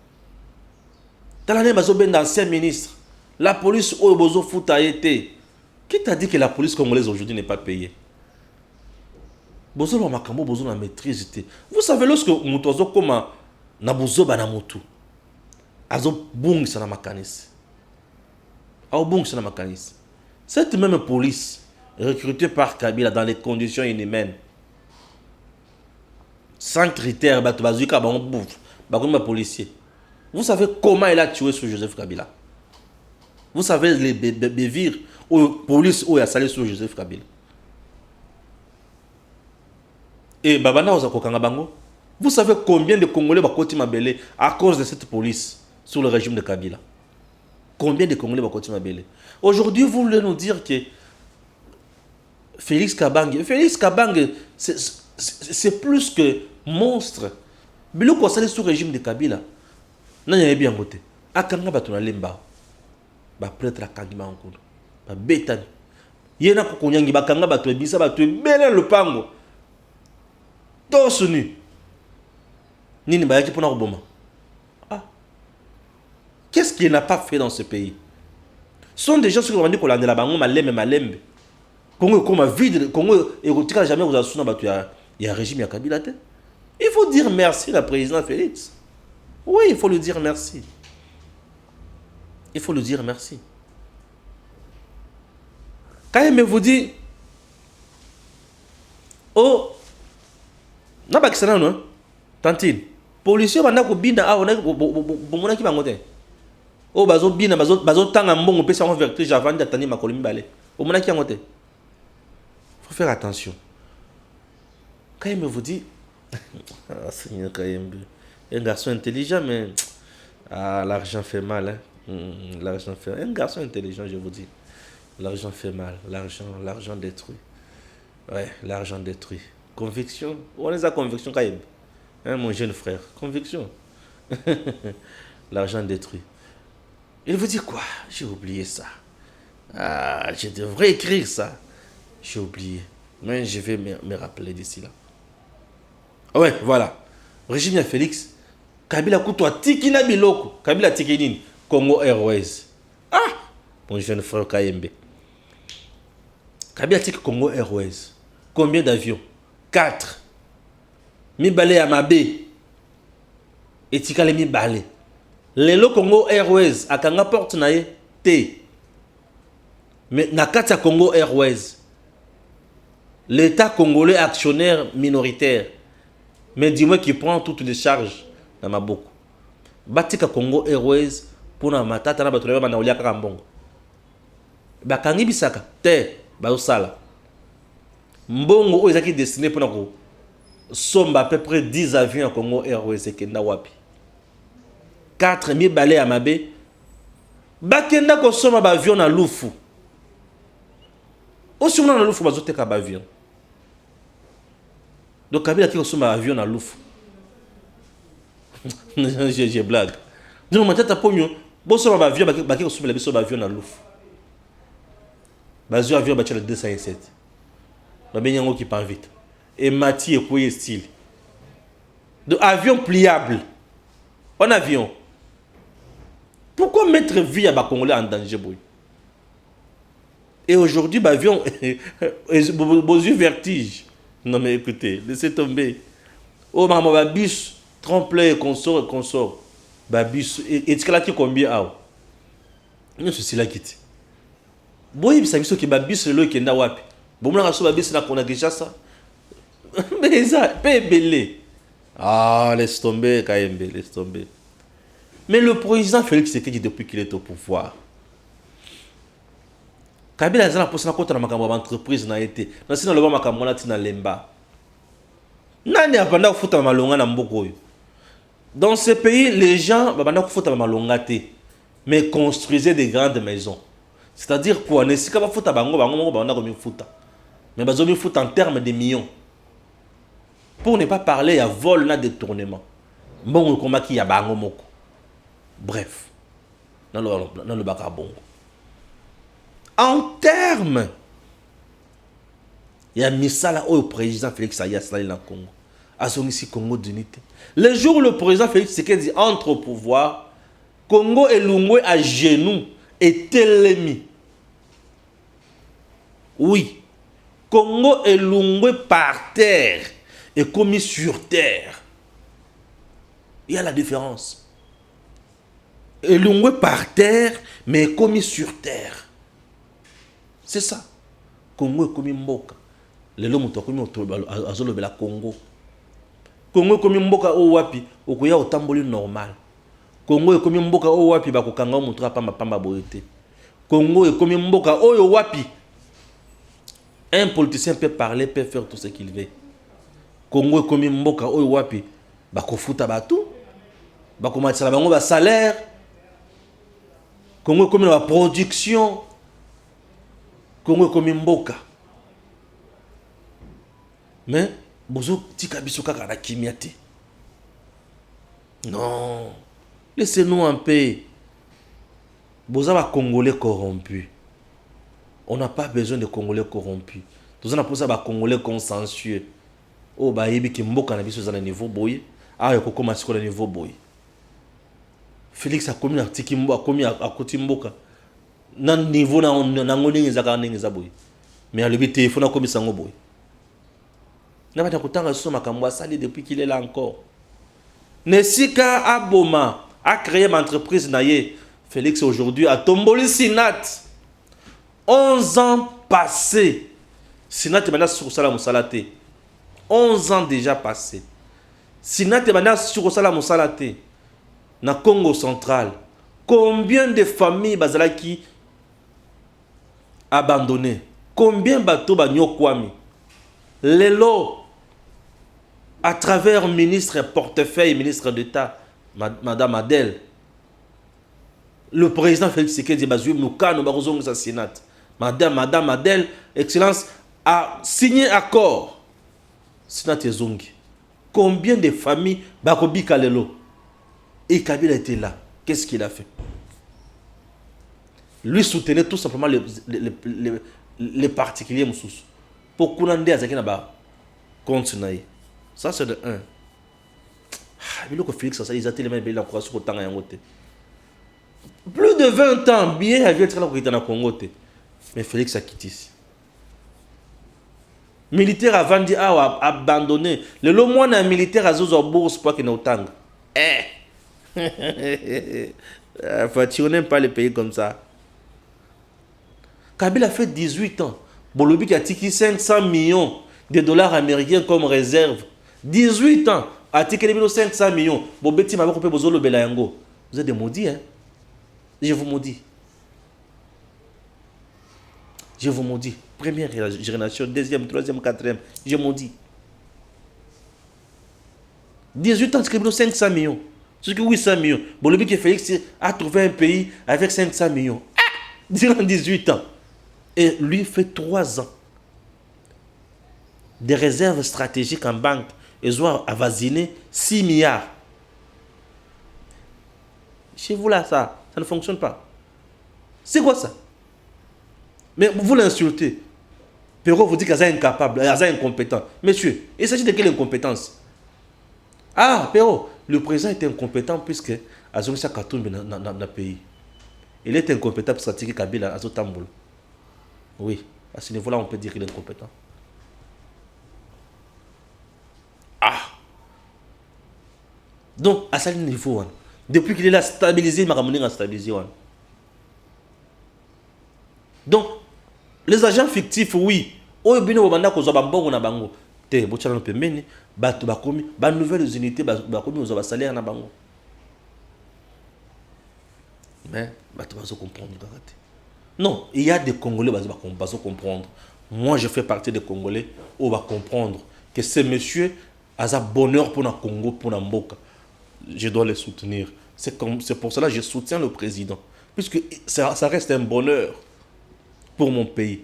Dans l'année, d'ancien ministre, la police au Bozo Foot a été. Qui t'a dit que la police congolaise aujourd'hui n'est pas payée? Bozo Makambo, Bozo la maîtrise. Vous savez, lorsque Moutozo Koma, Nabuzo Banamutu, Azo Bung Sanamakanis. Ao Bung Sanamakanis. Cette même police, recrutée par Kabila dans les conditions inhumaines, sans critères, Batubazuka, Bakouma policier. Vous savez comment il a tué sur Joseph Kabila? Vous savez les bévires ou police où il a salé sur Joseph Kabila? Et Babana Ozakokanga Bango, vous savez combien de Congolais bakoti mabele à cause de cette police sous le régime de Kabila? Combien de Congolais bakoti mabele? Aujourd'hui, vous voulez nous dire que Félix Kabange, c'est plus que monstre. Bilo ko salé sous le régime de Kabila. Non, il y a bien côté. Akanga batuna lemba. Ba prêtre akangima encore. Ba betani. Yena ko konyangi bakanga batu bisa batu bele le pango. Tous nus. Nini ba yaki pona roboma. Ah. Qu'est-ce qu'il n'a pas fait dans ce pays? Ce sont des gens qui ont dit qu'on a de la bango malembe. Congo comme vide, Congo érotique jamais vous asuna batu il y a un régime ya Kabila te. Il faut dire merci à la président Félix. Oui, il faut lui dire merci. Il faut lui dire merci. Quand il me vous dit, oh, n'a pas que ça non, tantine. Policier banda ko binda a on a bomona ki bangote. Oh bazo bina bazo tanga mbongo pesa en vertige avant d'attendre ma colombe balé. Bomona ki bangote. Faut faire attention. Quand il me vous dit, ah Seigneur Kayembe. Un garçon intelligent, mais l'argent fait mal. Hein. L'argent fait... Un garçon intelligent, je vous dis. L'argent fait mal. L'argent détruit. Ouais, l'argent détruit. Conviction. On est à conviction, Kaïb. Hein, mon jeune frère. Conviction. L'argent détruit. Il vous dit quoi? J'ai oublié ça. Ah, je devrais écrire ça. J'ai oublié. Mais je vais me rappeler d'ici là. Ouais, voilà. Régime Félix. Kabila Koutoua Tikina Biloko. Kabila Tikinin. Congo Airways. Ah! Mon jeune frère Kayembe. Kabila Tik Congo Airways. Combien d'avions? 4. Mi balé à Mabé. Et Tikale mi balé. Lelo Congo Airways. Akanga porte nae. T. Mais Nakata Congo Airways. L'État congolais actionnaire minoritaire. Mais dis-moi qui prend toutes les charges dans ma boucle. Batika Congo Airways pour na matata na batuleba bana olia kambongo. Bakangi bisaka te ba sala. Mbongo o ezaki destiné pour na ko somba à peu près 10 avions à Congo Airways et kenda wapi. 4000 balais à Mabé. Bakenda ko somba ba avion na Lufu. O somba na Lufu bazoteka ba avion. Donc Kabila qui reçoit un avion à Louf. J'ai blague. Donc maintenant t'as pas mieux. Bon sur un avion, qui reçoit un avion à Louf. Bazou avion battu le 207. La benyango qui part vite. Et Mati est quoi style. De avion pliable. En avion. Pourquoi mettre vie à Bakongolais en danger, boy? Et aujourd'hui, l'avion, vos yeux vertige. Non mais écoutez, laissez tomber. Oh maman, ma bus, tremplin et consort. Ma bus, et tu as là combien ah? Non, c'est là qui est. Boy, ça veut dire que ma bus, c'est là qui est là. Bon, on a reçu ma bus, là qu'on a déjà ça. Mais ça, pas belé. Ah, laisse tomber, KMB, laisse tomber. Mais le président Félix Tshisekedi, depuis qu'il est au pouvoir, Kabila a la possibilité de faire entreprise na été. Dans ce moment, Makamona tina lemba. Nani a pendant foutre malonga na mboko. Dans ce pays, les gens pendant foutre malonga te, mais construisaient des grandes maisons. C'est-à-dire quoi? Ne si ka ba foutre bango bana comme foutre. Mais bazo mi foutre en termes de millions. Pour ne pas parler à vol na détournement. Bon comme qui ya bango moko. Bref. Dans le bakabongo. En termes, il y a Misala au président Félix Ayas dans le Congo. À son ici Congo d'unité. Le jour où le président Félix Tshisekedi entre au pouvoir, Congo et Lungwe à genoux et Telemi. Oui. Congo et Lungwe par terre et commis sur terre. Il y a la différence. Et Lungwe par terre, mais commis sur terre. C'est ça. Congo est comme Mboka. Les hommes sont comme la Congo. Congo est comme Mboka au wapi, au koya au tamboli normal. Congo est comme Mboka au wapi, ba kokanga mutra pamba boyete. Congo est comme Mboka au wapi. Un politicien peut parler, peut faire tout ce qu'il veut. Congo est comme Mboka au wapi, ba kofuta batu, ba komatisa bango ba salaire. Congo est comme la production. Congo comme Mboka. Mais, bozo tika biso kaka na kimiate. Non. Laissez-nous en paix. Boza va Congolais corrompus. On n'a pas besoin de Congolais corrompus. Tout ça, on a pour ça ba Congolais consensueux. Oh, bah, yebi ki Mboka na biso za na niveau boye. Ah, yoko koma siko na niveau boye. Félix a commis l'article Mboka, a commis à côté Mboka. Nan niveau na ngoni ngezaka ngeza boy mais à le téléphone comme ça boy na ba takutanga so makambo sali depuis qu'il est là encore Nesika Aboma a créé une entreprise naye Félix aujourd'hui a tomboli Sinat 11 ans passés Sinat maintenant sur sala musalate 11 ans déjà passés Sinat maintenant sur sala musalate na Congo central combien de familles bazalaki abandonné. Combien de bateaux banyokwami? Lelo, à travers ministre portefeuille, ministre d'État, Madame Adèle, le président Félix Tshisekedi Bazoué Moukano Barozong sa Sénat, Madame Adèle, Excellence, a signé accord. Sénat et Zongi. Combien de familles Bakobi Kalelo? Et Kabila était là. Qu'est-ce qu'il a fait? Lui soutenait tout simplement les particuliers moussous. Pour qu'on ait à ba compte ça c'est de 1. Mais le Félix ça ils a tellement bien la sur autant en côté. Plus de 20 ans bien avait être là pour dans Congo mais Félix a quitté ici. Militaire avant dit abandonné. Le moins un militaire a zozo bourse pour qu'il n'autant. Tu n'aimes pas les pays comme ça. Kabila a fait 18 ans. Bolobi qui a tiqué 500 millions de dollars américains comme réserve. 18 ans. A tiqué 500 millions. Bobeti m'a coupé bozolo belayango. Vous êtes des maudits, hein? Je vous maudis. Je vous maudis. Première génération, deuxième, troisième, quatrième. Je maudis. 18 ans, tiqué 500 millions. C'est que 800 millions. Bolobi qui Félix a trouvé un pays avec 500 millions. Durant 18 ans. Et lui fait 3 ans. des réserves stratégiques en banque. Ils ont avasiné 6 milliards. Chez vous là, ça ne fonctionne pas. C'est quoi ça? Mais vous l'insultez. Perrault vous dit qu'il est incapable, qu'il est incompétent. Monsieur, il s'agit de quelle incompétence? Ah, Perrault, le président est incompétent puisque Azonisa Katumbi dans le pays. Il est incompétent pour pratiquer Kabila à Zotamboul. Oui, à ce niveau-là, on peut dire qu'il est incompétent. Ah! Donc, à ce niveau, depuis qu'il est là stabilisé, il m'a stabilisé. Donc, les agents fictifs, oui. Oyo bino banda ko zoba mbongo na bango. Te bo tchala pembeni, bato bakomi, ba nouvelles unités bakomi ozo ba salaire na bango. Mais bato bazo comprendre kakate. Non, il y a des Congolais bazo comprendre. Moi, je fais partie des Congolais où va comprendre que ce monsieur a un bonheur pour le Congo, pour la Mboka. Je dois le soutenir. C'est pour cela que je soutiens le président. Puisque ça reste un bonheur pour mon pays.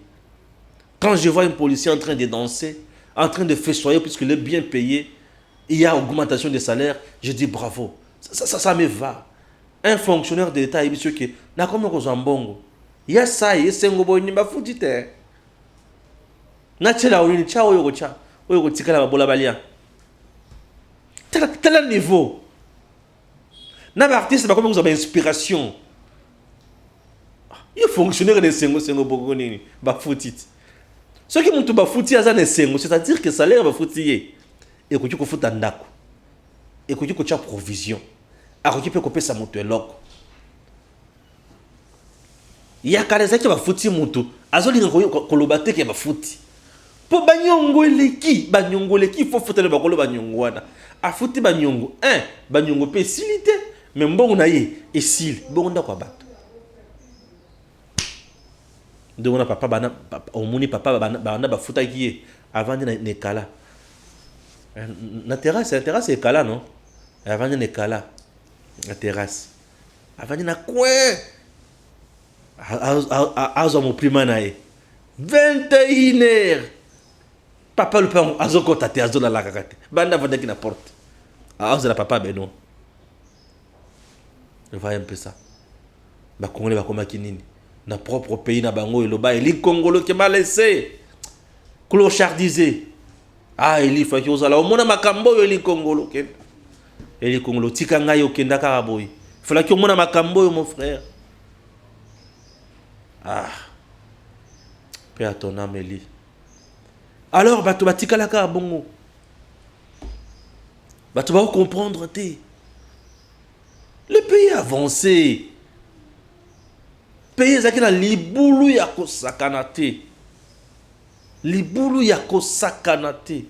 Quand je vois un policier en train de danser, en train de festoyer, puisqu'il est bien payé, il y a augmentation des salaires, je dis bravo. Ça me va. Un fonctionnaire de l'État, il dit que n'a comme Rosambongo. Il y a ça, il y a ça, il y a ça. Na tchela oyo cha oyo cha oyo tikala babola balia. Tel niveau. Na ba artiste ba comme vous avez inspiration. Il fonctionnaire de sengo boko nini ba futit. Ce qui monte ba futi azana sengo, c'est-à-dire que salaire ba futiye. Et ko tiko futa ndako. Et ko tiko cha provision. A ko tiko pesa moto eloko. Ya kareza ki ba futi moto. Azoli ko lobate ke ba futi. Po banyongo leki faut foutre le bakolo banyongo wana. A futi banyongo. Banyongo pe silité, mais mbongo na ye et sil. Bongo ndako bato. Donc on a papa bana omoni papa bana ba futa ki avant de nekala. Na terrasse est kala non? Avant de nekala. La terrasse. Avant de na coin. Azo mo prima na ye. 21h. Papa le père azoko tate azola la kakate. Banda vanda qui na porte. Ah la papa beno. Je vois un peu ça. Ba Congolais ba koma kinini. Na propre pays na bango eloba eli Congolo qui m'a laissé clochardisé. Ah eli fa ki ozala o mona makambo yo eli Congolo ke. Eli Congolo tika ngai okenda ka boy. Fala ki o mona makambo yo mon frère. Ah. Paix à ton âme Eli. Alors, bato batika la ka bongo. Bato ba comprendre te. Le pays a avancé. Pays ezaki na libulu ya kosakana te. Libulu ya kosakana te.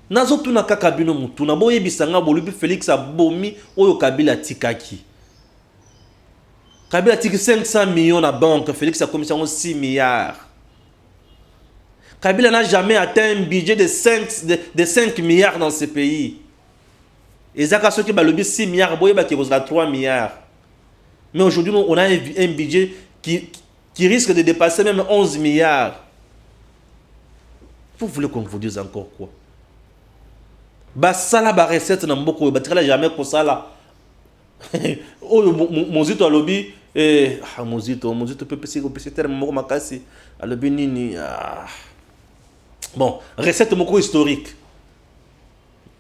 Nazo tuna kaka bino mutu na boye bisanga bolubi Félix abomi oyo Kabila tikaki. Kabila tiki 500 millions na banque, Félix a commission 6 milliards. Kabila n'a jamais atteint un budget de 5 milliards dans ce pays. Et Zaka Soki balobi 6 milliards, boyeba qui cause 3 milliards. Mais aujourd'hui, on a un budget qui risque de dépasser même 11 milliards. Vous voulez qu'on vous dise encore quoi? Basala ba recette na mboko batira jamais ko sala. Oh mozito alobi mozito peut pesi terme moko makasi alobi nini bon, recette moko historique.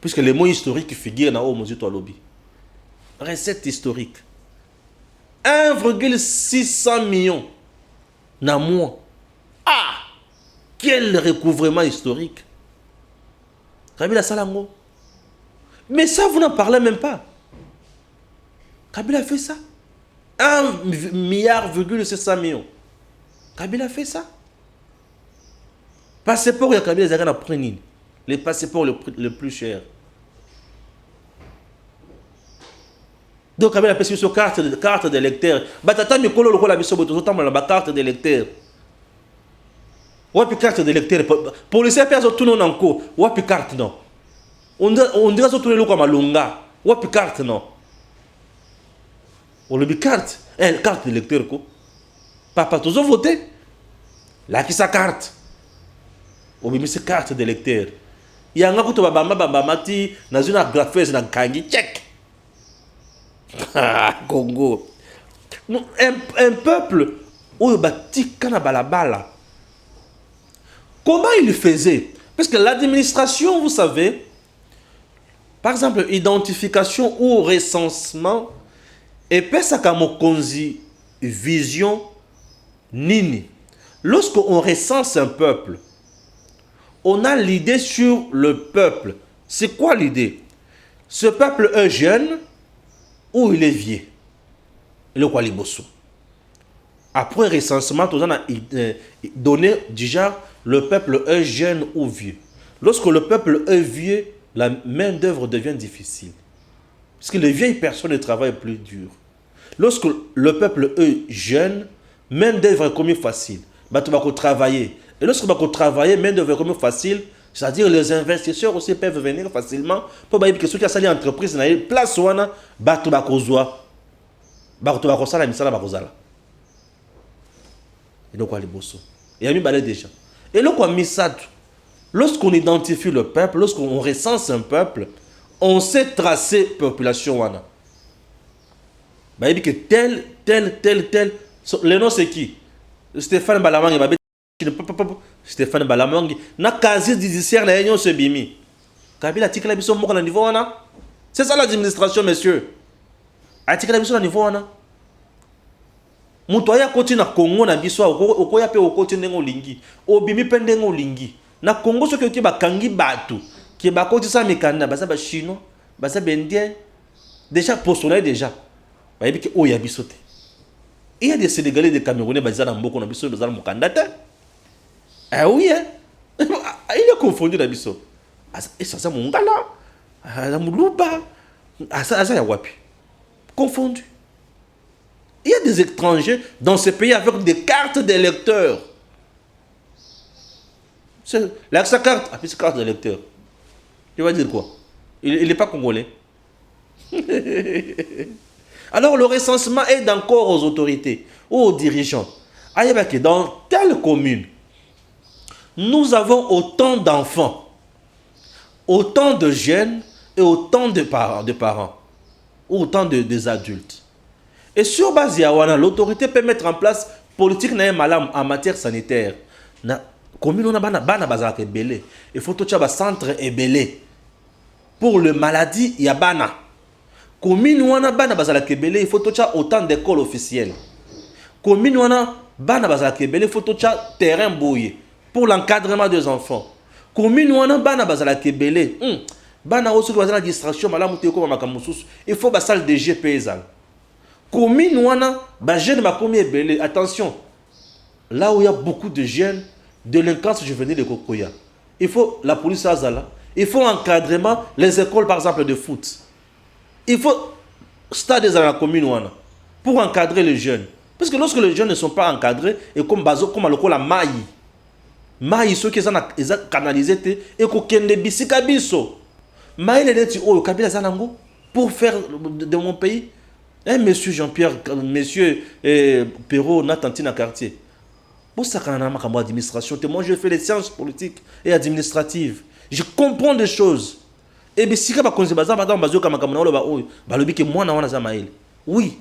Puisque les mots historiques figurent dans mozito alobi. Recette historique. 1,600 millions na mois. Ah! Quel recouvrement historique. Kabila Salango. Mais ça, vous n'en parlez même pas. Kabila a fait ça. 1,7 milliard. Kabila a fait ça. Passeport, il y a Kabila, ils ont pris les passeports le plus cher. Donc, Kabila a payé sur carte d'électeur. Batata Mikolo, le biso boto, la carte d'électeur. Wapi carte d'électeur. Policier personne tout non encore. Wapi carte non. On dirait surtout les locaux à Malunga. Wapi carte non. On le dit carte. Carte d'électeur quoi. Papa tous ont voté. Là qui sa carte. obimi se carte d'électeur. Yanga kuto bamba mati na zuna graphes na kangi check. Congo. Un peuple où batika na balabala. Comment il faisait? Parce que l'administration, vous savez, par exemple, identification ou recensement, et pesa kamokonzi vision nini. Lorsqu'on recense un peuple, on a l'idée sur le peuple. C'est quoi l'idée? Ce peuple est jeune ou il est vieux? Le quoi liboso. Après recensement, on a donné déjà le peuple est jeune ou vieux. Lorsque le peuple est vieux, la main d'œuvre devient difficile. Parce que les vieilles personnes travaillent plus dur. Lorsque le peuple est jeune, main d'œuvre est comme facile. Bah, tu vas travailler. Et lorsque tu vas travailler, main d'œuvre est comme facile. C'est-à-dire les investisseurs aussi peuvent venir facilement. Pour que ceux qui ont sali entreprise, na place wana, bah, tu vas kozwa. Bah, tu vas kozala misala bah kozala. Et donc, quoi les bosso. Et a mis balai déjà. Et là, quoi misad. Lorsqu'on identifie le peuple, lorsqu'on recense un peuple, on sait tracer population wana. Bah, il dit que tel. Le nom c'est qui? Stéphane Balamangi. Stéphane Balamangi. Na casier judiciaire na union se bimi. Kabila tikala biso moko na niveau wana. C'est ça l'administration, monsieur. Atikala biso na niveau wana. Mutu aya koti na Congo na biso okoya pe okoti ndengo lingi. Obimi pe ndengo lingi. Na Congo soki oki bakangi batu. Ki bakoti sa mikanda basa ba chinois, basa bendien. Déjà postulé déjà. Ba yebi ki oya biso te. Il y a des Sénégalais, des Camerounais, qui sont beaucoup dans le candidat. Ah oui, hein? Il est confondu dans le biso. Et ça, c'est mon gars là. Ah, mon loupa. Ah, ça, y a wapi. Confondu. Il y a des étrangers dans ce pays avec des cartes d'électeurs. Là, sa carte, puis sa carte d'électeur. Tu vas dire quoi? Il n'est pas congolais. Alors le recensement aide encore aux autorités, aux dirigeants. Dans telle commune, nous avons autant d'enfants, autant de jeunes et autant de parents, autant de adultes. Et sur base de l'autorité peut mettre en place politique en matière sanitaire. La commune on a bana bazak belé. Il faut tout un centre belé. Pour le maladie, il y a bana. Commune wana bana bazala kebele, il faut autant d'écoles officielles. Commune wana bana bazala kebele, il faut terrain bouillé pour l'encadrement des enfants. Commune wana bana bazala kebele, bana aussi bazala distraction malamu te ko makamususu, il faut ba salle de jeu paysan. Commune wana ba jeune ma commune belé, attention. Là où il y a beaucoup de jeunes délinquance juvénile de Kokoya. Il faut la police azala, il faut encadrement les écoles par exemple de foot. Il faut stade dans la commune pour encadrer les jeunes. Parce que lorsque les jeunes ne sont pas encadrés, et comme bazo, comme la maï, ceux qui sont canalisés, et qu'on ne bisika biso. Maï, les gens oh, Kabila Zanango, pour faire de mon pays. Monsieur Jean-Pierre, monsieur Perrault, Natantina quartier. Pour ça, quand on a administration, moi je fais les sciences politiques et administratives. Je comprends des choses. Et bien, si vous avez madame Bazo oui.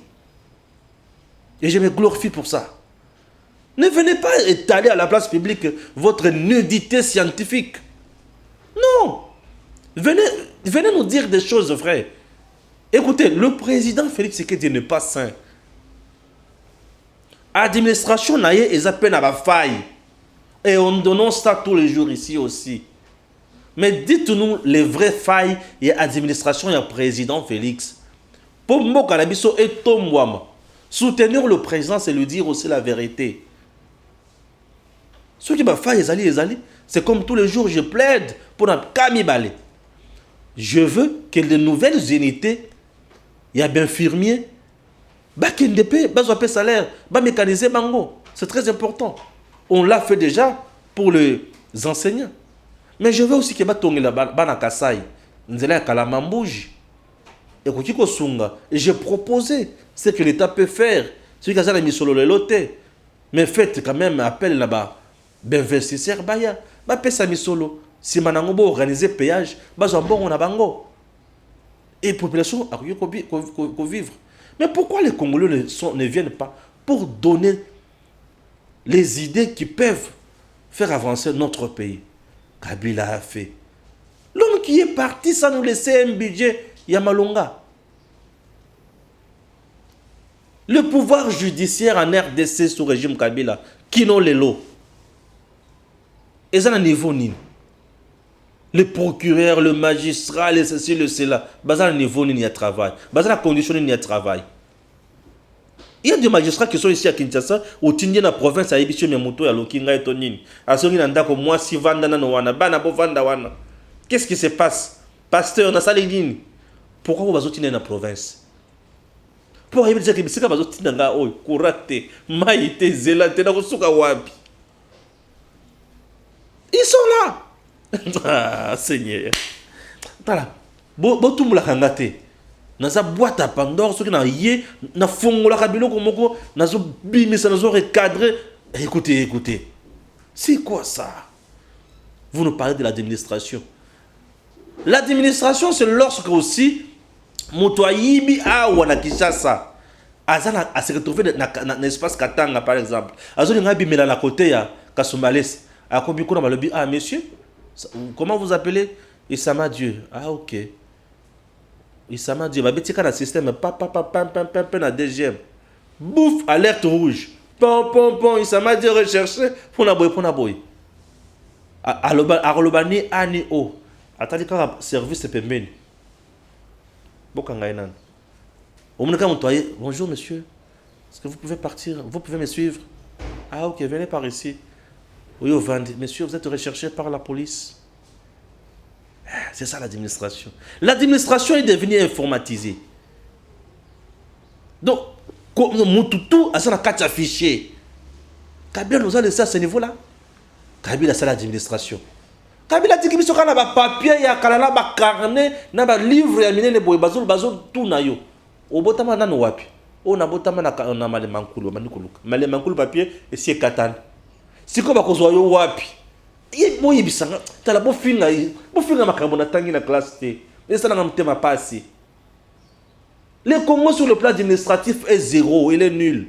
Et je me glorifie pour ça. Ne venez pas étaler à la place publique votre nudité scientifique. Non. Venez nous dire des choses vraies. Écoutez, le président Félix Tshisekedi n'est pas sain. Administration n'a pas peine à la faille. Et on donne ça tous les jours ici aussi. Mais dites-nous les vraies failles et administration et président Félix. Pour moi, Kanabiso et Tomwama, soutenir le président, c'est lui dire aussi la vérité. Ceux qui m'ont fait c'est comme tous les jours, je plaide pour un Kamibale. Je veux que les nouvelles unités, il y a bien infirmier, KNDP, un salaire, mécaniser bango. C'est très important. On l'a fait déjà pour les enseignants. Mais je veux aussi que bana Kasai, nzela kalamambouji. Et j'ai proposé ce que l'État peut faire. Ce qui mis sur le loté. Mais faites quand même appel là-bas. D'investisseurs, ba pesa misolo si manango bo organiser péage bazwa mbongo na bango et population a vivre. Mais pourquoi les Congolais ne viennent pas pour donner les idées qui peuvent faire avancer notre pays? Kabila a fait. L'homme qui est parti sans nous laisser un budget, Yamalonga. Le pouvoir judiciaire en RDC sous régime Kabila, qui n'ont les lots. Et ça, à niveau nini. Le procureur, le magistrat, le ceci, le cela. Bazar niveau ni à travail. Bazar la condition ni à travail. Il y a des magistrats qui sont ici à Kinshasa, au Tindien la province à Ebisio Miamoto à Lokinga et Tonini. À ce moment-là, comme moi, si Vandana no wana, bana bo vanda wana. Qu'est-ce qui se passe? Pasteur, na saligini. Pourquoi vous bazotine dans la province? Pour arriver à dire que c'est comme bazotine dans oi, kurate, maïté, zelate, na kosuka wapi. Ils sont là. Ah, Seigneur. Voilà. Botum la kangate. Naza boîte à Pandore, ceux qui n'ont yé, na fongo la kabilo komoko, nazo bimisa, nazo recadré. Écoutez, écoutez. C'est quoi ça? Vous nous parlez de l'administration. L'administration, c'est lorsque aussi, Motoyibi a ou Kinshasa. Azana a se retrouvé dans l'espace Katanga, par exemple. Azoni ngabi mela la côté ya Kasumbalès. A combien qu'on a malobi? Ah, monsieur, comment vous appelez? Issama Dieu. Ah, ok. Issama Dieu. Ma bêtise, le système, na DGM. Bouf, alerte rouge. Pom, Issama Dieu recherché. Pour na boy. Arolobani ani o. Attendez quand le service est payé. Bokangainan. Bonjour monsieur. Est-ce que vous pouvez partir? Vous pouvez me suivre? Ah, ok, venez par ici. Oui, au Vendée. Monsieur, vous êtes recherché par la police. C'est ça l'administration. L'administration est devenue informatisée. Donc, Moutoutou a son carte affichée. Kabila nous a laissé à ce niveau-là. Kabila, c'est l'administration. Kabila dit que si on a un papier, il y a un carnet, il y a un livre, il y a un bazol, tout na yo. Au botama na no wapi. On a botama na malemankulu, malemankulu papier et c'est katane. Si comme bakozwa yo wapi mo yibisanga tala bo finga makambo na tangi na classe T et ça na mtema passé. Le Congo sur le plan administratif est zéro, il est nul.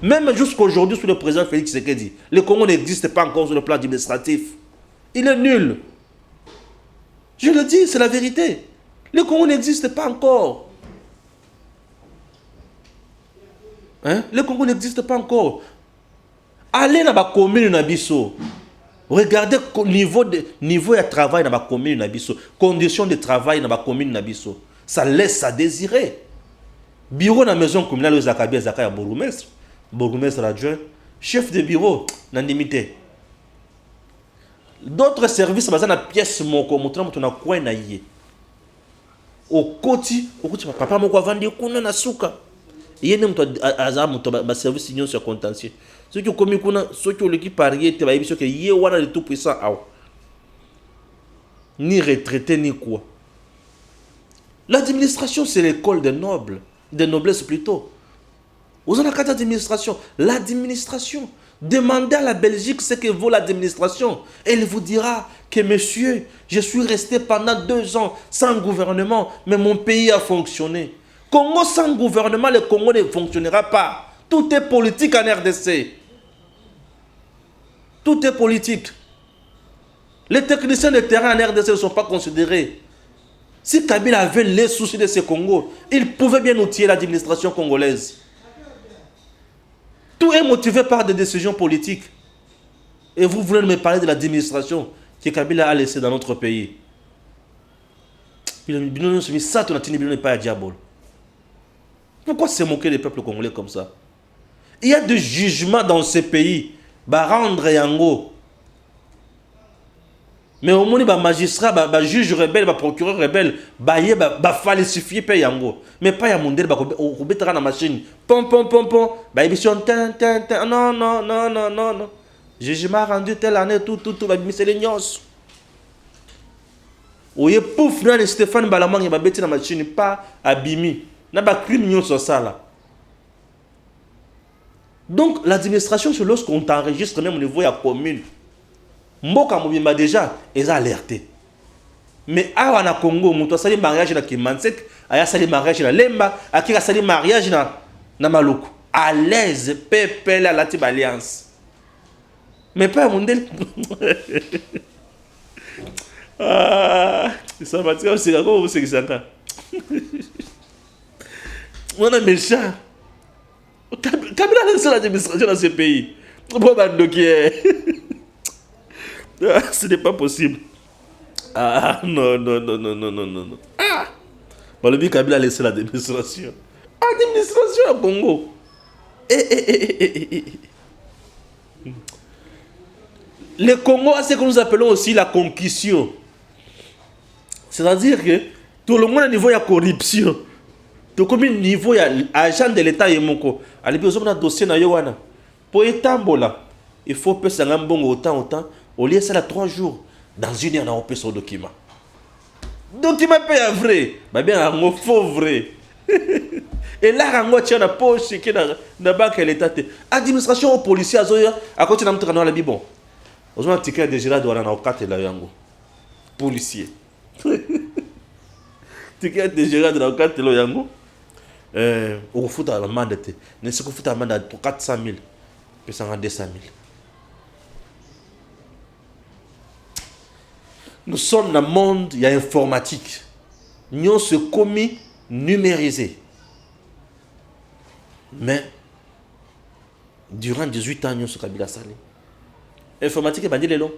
Même jusqu'aujourd'hui sous le président Félix Tshisekedi, le Congo n'existe pas encore sur le plan administratif. Il est nul. Je le dis, c'est la vérité. Le Congo n'existe pas encore. Hein? Le Congo n'existe pas encore. Allez dans la commune Nabiso. Regardez le niveau de travail dans la commune Nabiso. Conditions de travail dans la commune Nabiso. Ça laisse à désirer. Bureau dans la maison communale de Zakabia Zakaya Bourgmestre adjoint, chef de bureau, n'animité. D'autres services, dans la pièce, au côté, papa moko vandi kuna na suka. Yene mtu azamu to service union sur contentieux. Ceux qui commis kuna, ceux qui ont l'équipe parier te ba biso que yé wana le tout puissant aw. Ni retraité ni quoi. L'administration c'est l'école des nobles, des noblesses plutôt. Vous avez une administration, l'administration. Demandez à la Belgique ce que vaut l'administration. Elle vous dira que monsieur, je suis resté pendant 2 ans sans gouvernement, mais mon pays a fonctionné. Congo sans gouvernement, le Congo ne fonctionnera pas. Tout est politique en RDC. Tout est politique. Les techniciens de terrain en RDC ne sont pas considérés. Si Kabila avait les soucis de ce Congo, il pouvait bien outiller l'administration congolaise. Tout est motivé par des décisions politiques. Et vous voulez me parler de l'administration que Kabila a laissé dans notre pays. Pourquoi se moquer des peuples congolais comme ça? Il y a des jugements dans ce pays. Rendre yango. Mais au moins, les magistrats, les juges rebelles, les procureurs rebelles, ils falsifier pe yango. Mais pas ya mondel, ils mettra la machine. Pom. Non. Jugement rendu telle année, tout, c'est les nyos. Oye pouf, nan Stéphane Balamang, il va mettre la machine, pas abimi. N'a pas crime nyos sur ça là. Donc, l'administration, c'est lorsqu'on t'enregistre même au niveau de la commune. Mboka mobimba déjà ils ont alerté. Mais awa na Congo, muto sali mariage na Kimansek, aya sali mariage na Lemba, akira sali mariage na Maluku. À l'aise, pepe la lati alliance. Mais pas mon del. Ah, ça va tirer c'est comment vous c'est ça. On a méchant. Kabila c'est la démonstration dans ce pays. Ce n'est pas possible. Ah non. Ah, le but Kabila laissé la démonstration. Ah, démonstration au Congo. Le Congo a ce que nous appelons aussi la concussion. C'est-à-dire que tout le monde a niveau de corruption. Tout comme niveau de agent de l'État et moko. Ali besoin d'un dossier na yowana. Pour étambola, il faut passer un bon autant. Au lieu de ça 3 jours. Dans une heure, on peut son document. Document pas vrai. Bah bien un faux vrai. Et là, on tient la poche qui est dans la banque et l'État. Administration aux policiers, à côté de notre canal, bon. On a un ticket de Gérard Douana au 4 là, yango. Policier. Ticket de Gérard Douana au 4 là, yango. On fout à la mandate. Ne se fout à la mandate pour 400 000. Puis ça rend 200 000. Nous sommes dans le monde, il y a informatique. Nous sommes se commis numérisé. Mais, durant 18 ans, nous sommes Kabila Salé. Informatique est bandit les lots.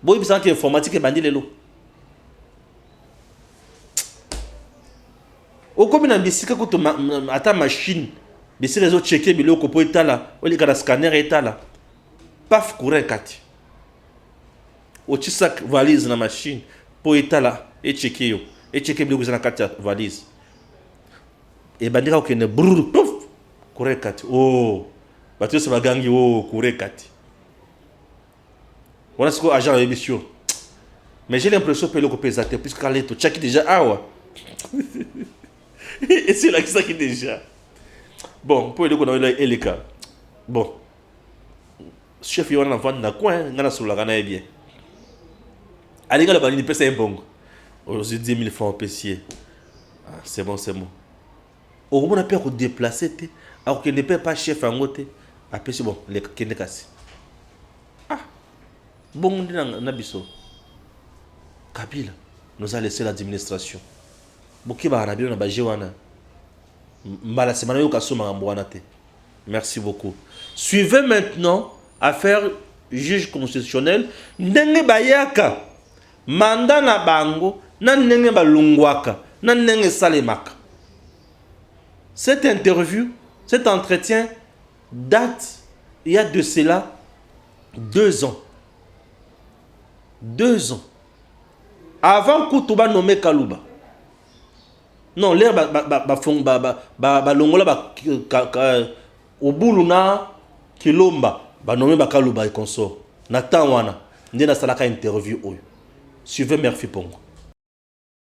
Bon, il que informatique est bandit les lots. Au comme une bicycle, quand on a ta machine, mais si les autres checker, mais le copo est là, ou les gars scanner est là, paf, courir 4. Au sac valise dans la machine, pour être là, et checker yo, et checker le dans 4 valise. Et bandira aucun brrr, pouf, courir 4. Oh, bateau ça va gagner, oh, courir 4. On a ce qu'on agent à l'émission. Mais j'ai l'impression que le copo est athée, puisque quand tu check déjà, ah ouais. Et c'est là que ça qui est déjà. Bon, pour le coup, on a eu les cas. Bon, chef, il y a un enfant dans le coin, il y a un sur la gana bien. Allez, il y a un bon. Aujourd'hui, 10 000 francs au PC. Ah, c'est bon. Au moins, on a pu déplacer, alors qu'il ne paie pas chef en côté. Après, c'est bon, les kende cassé. Ah, bon, on a biso. Kabila nous a laissé l'administration. Merci beaucoup. Suivez maintenant affaire juge constitutionnel. Ndenge bayaka mandat na bango na ndenge balungwaka na ndenge salemaka. Cette interview, cet entretien date il y a de cela 2 ans. 2 ans. Avant Koutuba nommé Kaluba. Non, l'air longola au bouluna kilomba nommé Kaluba et consort. Nathan wana ndena salaka interview oyo. Suivez Murphy Pongo.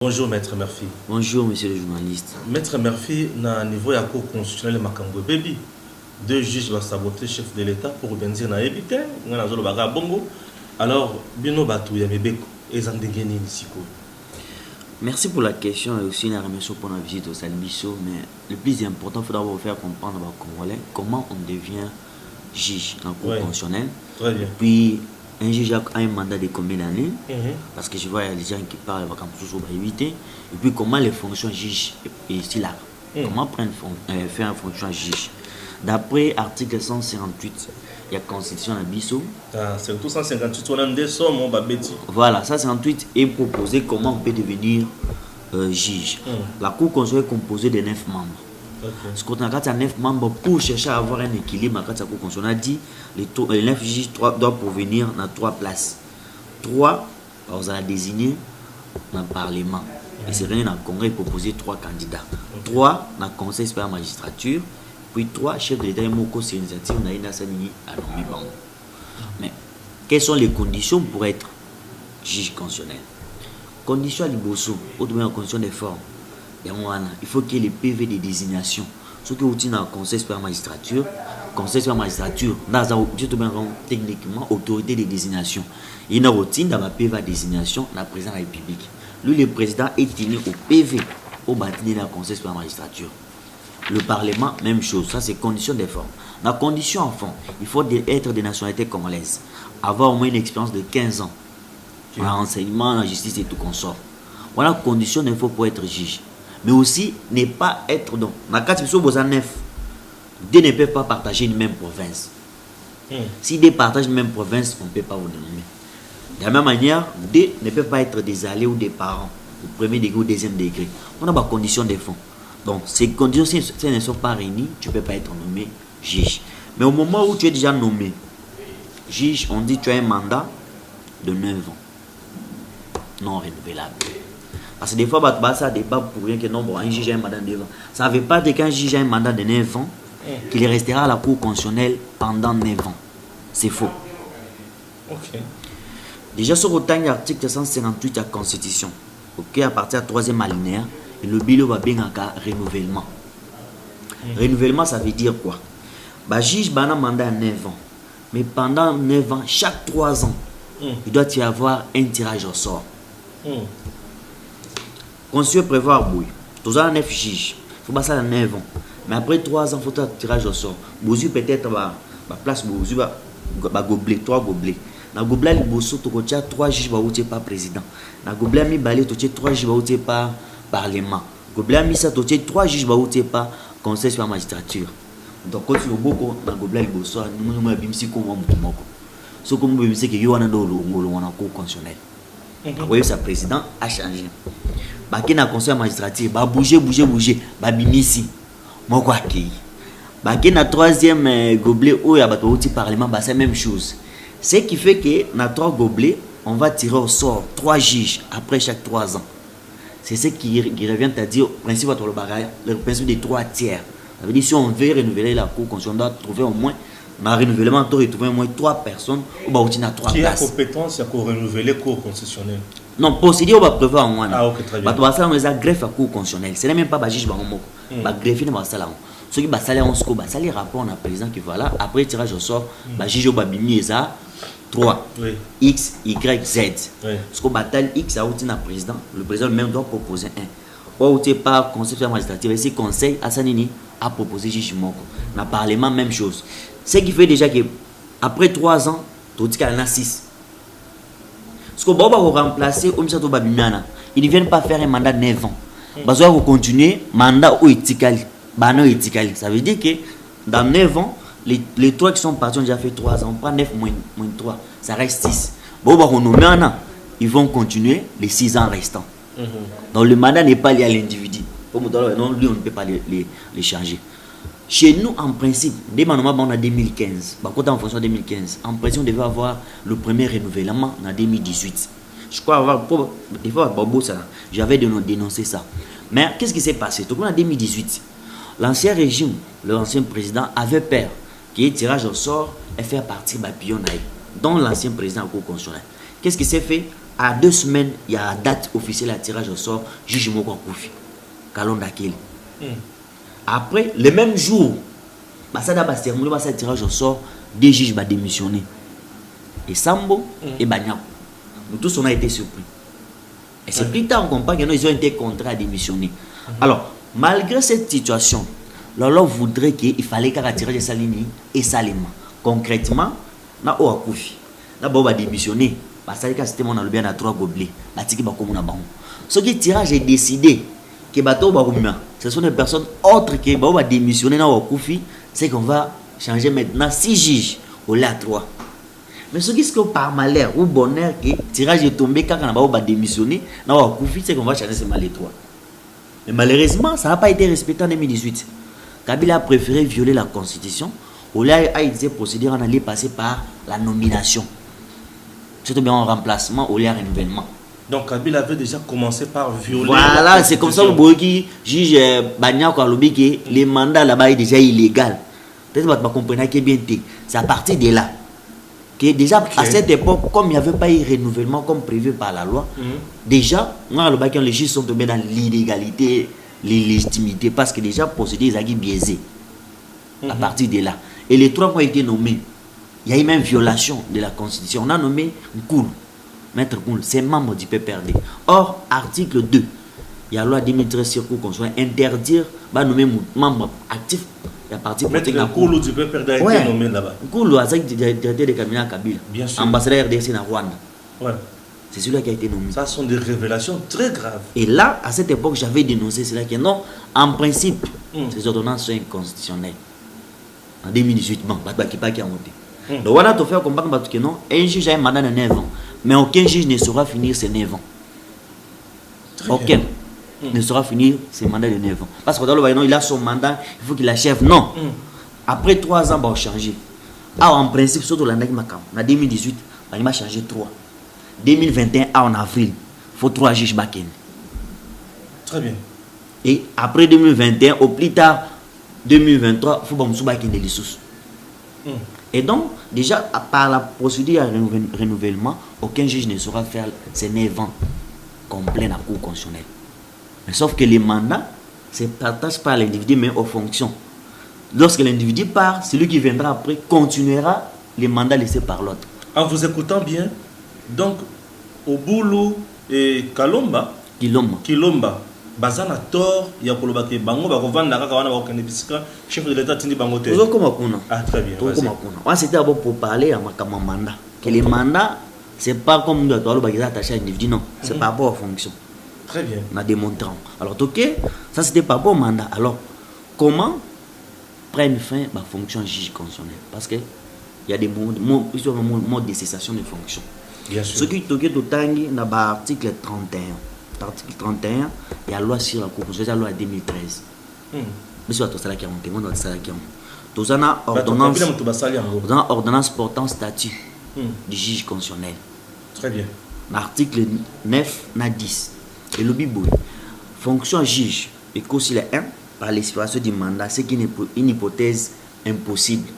Bonjour Maître Murphy. Bonjour Monsieur le journaliste. Maître Murphy, na niveau ya cour constitutionnelle Makambo Baby, 2 juges vont saboter chef de l'État pour organiser na éviter ngana zolo baga bongo. Alors bino batu ya mebeko ezandengeni nisiko. Merci pour la question et aussi la remercie pour la visite au Salbiso. Mais le plus important, il faut d'abord faire comprendre aux Congolais comment on devient juge en cour constitutionnelle. Très bien. Puis un juge a un mandat de combien d'années? Parce que je vois les gens qui parlent de 8 ans. Et puis comment les fonctions juge est ici là. Comment faire une fonction juge? D'après l'article 158, il y a Constitution à Bissau. C'est tout 158, on a des sommes, on va bêtir. Voilà, 158 est proposé comment on peut devenir juge. La Cour constitutionnelle est composée de 9 membres. Ce qu'on a 9 membres pour chercher à avoir un équilibre. La Cour constitutionnelle a dit les 9 juges doivent provenir dans 3 places. 3, on a désigné dans le Parlement. Et c'est venu dans le Congrès proposer 3 candidats. 3 dans le Conseil supérieur de la magistrature. Puis 3 chefs de l'État et Moko, c'est une initiative, on a une assemblée à Nomi Bango. Mais quelles sont les conditions pour être juge constitutionnel? Conditions à l'Iboso, au domaine de conditions des formes. Il faut qu'il y ait les PV de désignation. Ce que vous dites dans le Conseil supérieur de la magistrature, conseil sur la magistrature, techniquement, autorité de désignation. Il y a une routine dans la PV désignation, la président de la République. Lui, le président est tenu au PV, au bâtiment de la conseil sur la magistrature. Le Parlement, même chose. Ça, c'est condition des formes. La condition en fond, il faut être de nationalité congolaise, avoir au moins une expérience de 15 ans en renseignement, en justice et tout consort. Voilà la condition des fois pour être juge. Mais aussi, ne pas être dans la carte de deux ne peuvent pas partager une même province. Si deux partagent une même province, on ne peut pas vous nommer. De la même manière, deux ne peuvent pas être des alliés ou des parents, au premier degré ou au deuxième degré. On a des conditions de fond. Donc, ces conditions, si elles ne sont pas réunies, tu ne peux pas être nommé juge. Mais au moment où tu es déjà nommé juge, on dit que tu as un mandat de 9 ans. Non renouvelable. Parce que des fois, ça débat pour rien que non, bon, un juge a un mandat de 9 ans. Ça ne veut pas dire qu'un juge a un mandat de 9 ans, qu'il restera à la Cour constitutionnelle pendant 9 ans. C'est faux. Ok. Déjà, sur autant l'article 158 de la Constitution, ok, à partir du 3e alinéa, le bilan va bien en renouvellement. Renouvellement, ça veut dire quoi? Le juge a un mandat de 9 ans. Mais pendant 9 ans, chaque 3 ans, il doit y avoir un tirage au sort. Constitution prévoit oui. Tous les 9 juges. Il faut passer à 9 ans. Mais après 3 ans, il faut un tirage au sort. Vous peut-être la place, vous avez gobelet, 3 gobelets. Dans le gobelet, il y a 3 juges qui ne pas président. Dans le gobelet, il y a 3 juges qui ne pas parlement. Gobelet, il y a 3 juges qui ne pas conseil sur la magistrature. Donc, quand tu as beaucoup dans le gobelet, il y a ce que vous savez que vous avez un cours constitutionnel. Vous voyez, sa président a changé. Baki na conseil magistrature, ba bouger, ba bimisi. Moko akei. Baki na 3e gobelet où il y a un parlement, c'est la même chose. Ce qui fait que dans 3 gobelets, on va tirer au sort 3 juges après chaque 3 ans. C'est ce qui revient à dire le principe des 3 tiers. Ça veut dire si on veut renouveler la Cour constitutionnelle, on doit trouver au moins, dans le renouvellement, on doit trouver au moins 3 personnes ou 3 places. Qui a compétence pour renouveler la Cour constitutionnelle? Non, procédure, on va prévoir au moins. Ah, ok, très bien. On va greffe à Cour constitutionnelle. Ce n'est même pas le juge, on va greffer dans le salon. Ce qui va saler en sco, ça les rapports à président qui voilà. Après le tirage au sort, le juge va bimir ça 3 X, Y, Z. Ce qu'on bataille X a outil dans le président. Le président même doit proposer 1. Ou outil par conseil de magistrature. Et si conseil à Sanini a proposé juge Moko. Dans le parlement, même chose. Ce qui fait déjà que après 3 ans, tout dit qu'il y en a 6. Ce qu'on va remplacer, ils ne viennent pas faire un mandat de 9 ans. Ils vont continuer mandat ou éthical. Ça veut dire que dans 9 ans, les 3 qui sont partis ont déjà fait 3 ans. On prend 9 moins 3, ça reste 6. Ils vont continuer les 6 ans restants. Donc le mandat n'est pas lié à l'individu. Non, lui, on ne peut pas les changer. Chez nous, en principe, dès maintenant, on a 2015. En fonction de 2015, en principe, on devait avoir le premier renouvellement en 2018. Je crois avoir. Il faut avoir ça. J'avais dénoncé ça. Mais qu'est-ce qui s'est passé? Tout le monde en 2018, l'ancien régime, l'ancien président avait peur qu'il y ait tirage au sort et faire partir Papillon Naï, dont l'ancien président de la Cour constitutionnelle. Qu'est-ce qui s'est fait? À 2 semaines, il y a la date officielle à tirage au sort, juge Moko Koufi, Kalonda Keli. Après, le même jour, ça a terminé, ça tirage au sort, 2 juges vont démissionner. Et Sambo et Banyako. Nous tous, on a été surpris. Et c'est plus tard qu'on comprend qu'ils ont été contraints à démissionner. Alors, malgré cette situation, l'on voudrait qu'il fallait qu'un tirage de Salini et Salima. Concrètement, on a Koufi. On va démissionner. Parce que c'était mon alubien à 3 gobelets. Ce qui tirage est décidé que ce sont des personnes autres qui vont démissionner dans Koufi. C'est qu'on va changer maintenant 6 juges au lieu de 3. Mais ce qui est par malheur ou bonheur que le tirage est tombé quand on va démissionner dans Koufi, c'est qu'on va changer seulement les 3. Mais malheureusement, ça n'a pas été respecté en 2018. Kabila a préféré violer la Constitution. Au lieu de procéder, on allait passer par la nomination. Surtout bien en remplacement au lieu de renouvellement. Donc Kabila avait déjà commencé par violer. Voilà, c'est comme ça que vous juge Banyako a lobby que les mandats là-bas est déjà illégal. Peut-être que vous comprenez que bien c'est à partir de là que déjà à cette époque, comme il n'y avait pas eu renouvellement comme prévu par la loi, déjà, les juges sont tombés dans l'illégalité, l'illégitimité, parce que déjà procédé ils ont biaisé. À partir de là. Et les 3 ont été nommés. Il y a eu même violation de la Constitution. On a nommé Nkoul, Maître Nkoul, c'est membre du PPRD. Or, article 2, il y a la loi 2013 sur Cour constitutionnelle interdire, nommer membre actif. Il y a parti Maître Nkoul du PPRD a été nommé là-bas. Nkoul, c'est le directeur de cabinet à Kabila. Bien sûr. Ambassadeur RDC na Rwanda. Ouais. C'est celui-là qui a été nommé. Ça sont des révélations très graves. Et là, à cette époque, j'avais dénoncé cela que non, en principe, ces ordonnances sont inconstitutionnelles. En 2018, bon, qui a monté. Donc voilà, tu fais comprendre que non, un juge a un mandat de 9 ans, mais aucun juge ne saura finir ses 9 ans. Aucun ne saura finir ses mandats de 9 ans. Parce que dans le voyant, il a son mandat, il faut qu'il achève. Non. Après 3 ans, il va changer. Alors en principe, surtout l'année en 2018, il va changer 3. 2021, en avril, il faut 3 juges back-end. Très bien. Et après 2021, au plus tard, 2023, il faut que back-end les sources. Et donc, déjà, par la procédure à renouvellement, aucun juge ne saura faire ses 9 ans complets dans la Cour constitutionnelle. Mais sauf que les mandats se partagent par l'individu, mais aux fonctions. Lorsque l'individu part, celui qui viendra après continuera les mandats laissés par l'autre. En vous écoutant bien, donc, Obulu et Kilomba, Bazana tort, il y a Kolobake Bango, Bakovanda, Kakawana, Bakanebisika, chef de l'État, Tindi Bangote. Ah, très bien. Moi, c'était d'abord pour parler à ma mandat. Que les mandats, c'est pas comme nous doit être attaché à l'individu, non. C'est par rapport aux fonctions. Très bien. On a démontré. Alors, ok, ça c'était par rapport au mandat. Alors, comment prendre fin la fonction juge constitutionnel? Parce que il y a des modes de cessation de fonction. Bien sûr. Ce qui est tout tangi dans l'article 31. L'article 31, il y a la loi sur la Cour constitutionnelle, la loi 2013. Mais c'est tout ça qui a monté, on doit ça qui a monté. Tout ça a ordonnance portant statut du juge constitutionnel. Très bien. L'article 9 na 10. Et le bibou. Fonction juge et aussi le 1 par l'expiration du mandat, c'est une hypothèse impossible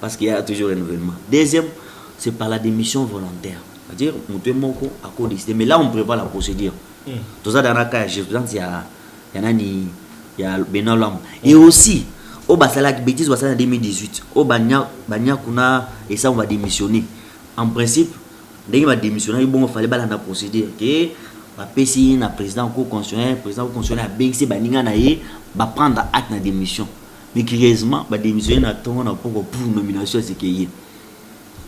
parce qu'il y a toujours un renouvellement. Deuxième, c'est par la démission volontaire. C'est-à-dire, on peut moko à cause décider. Mais là, on prévoit la procédure. Tout ça, dans la cas, il y a Benoît Lam. Et aussi, au Basalak, bêtise, en 2018, au Banya Kuna, et ça, on va démissionner. En principe, dès qu'il va démissionner, il fallait pas la procédure. Le président du constitutionnel, a BXC, va prendre acte de démission. Mais curieusement, va démissionner pour nomination, c'est qu'il y a.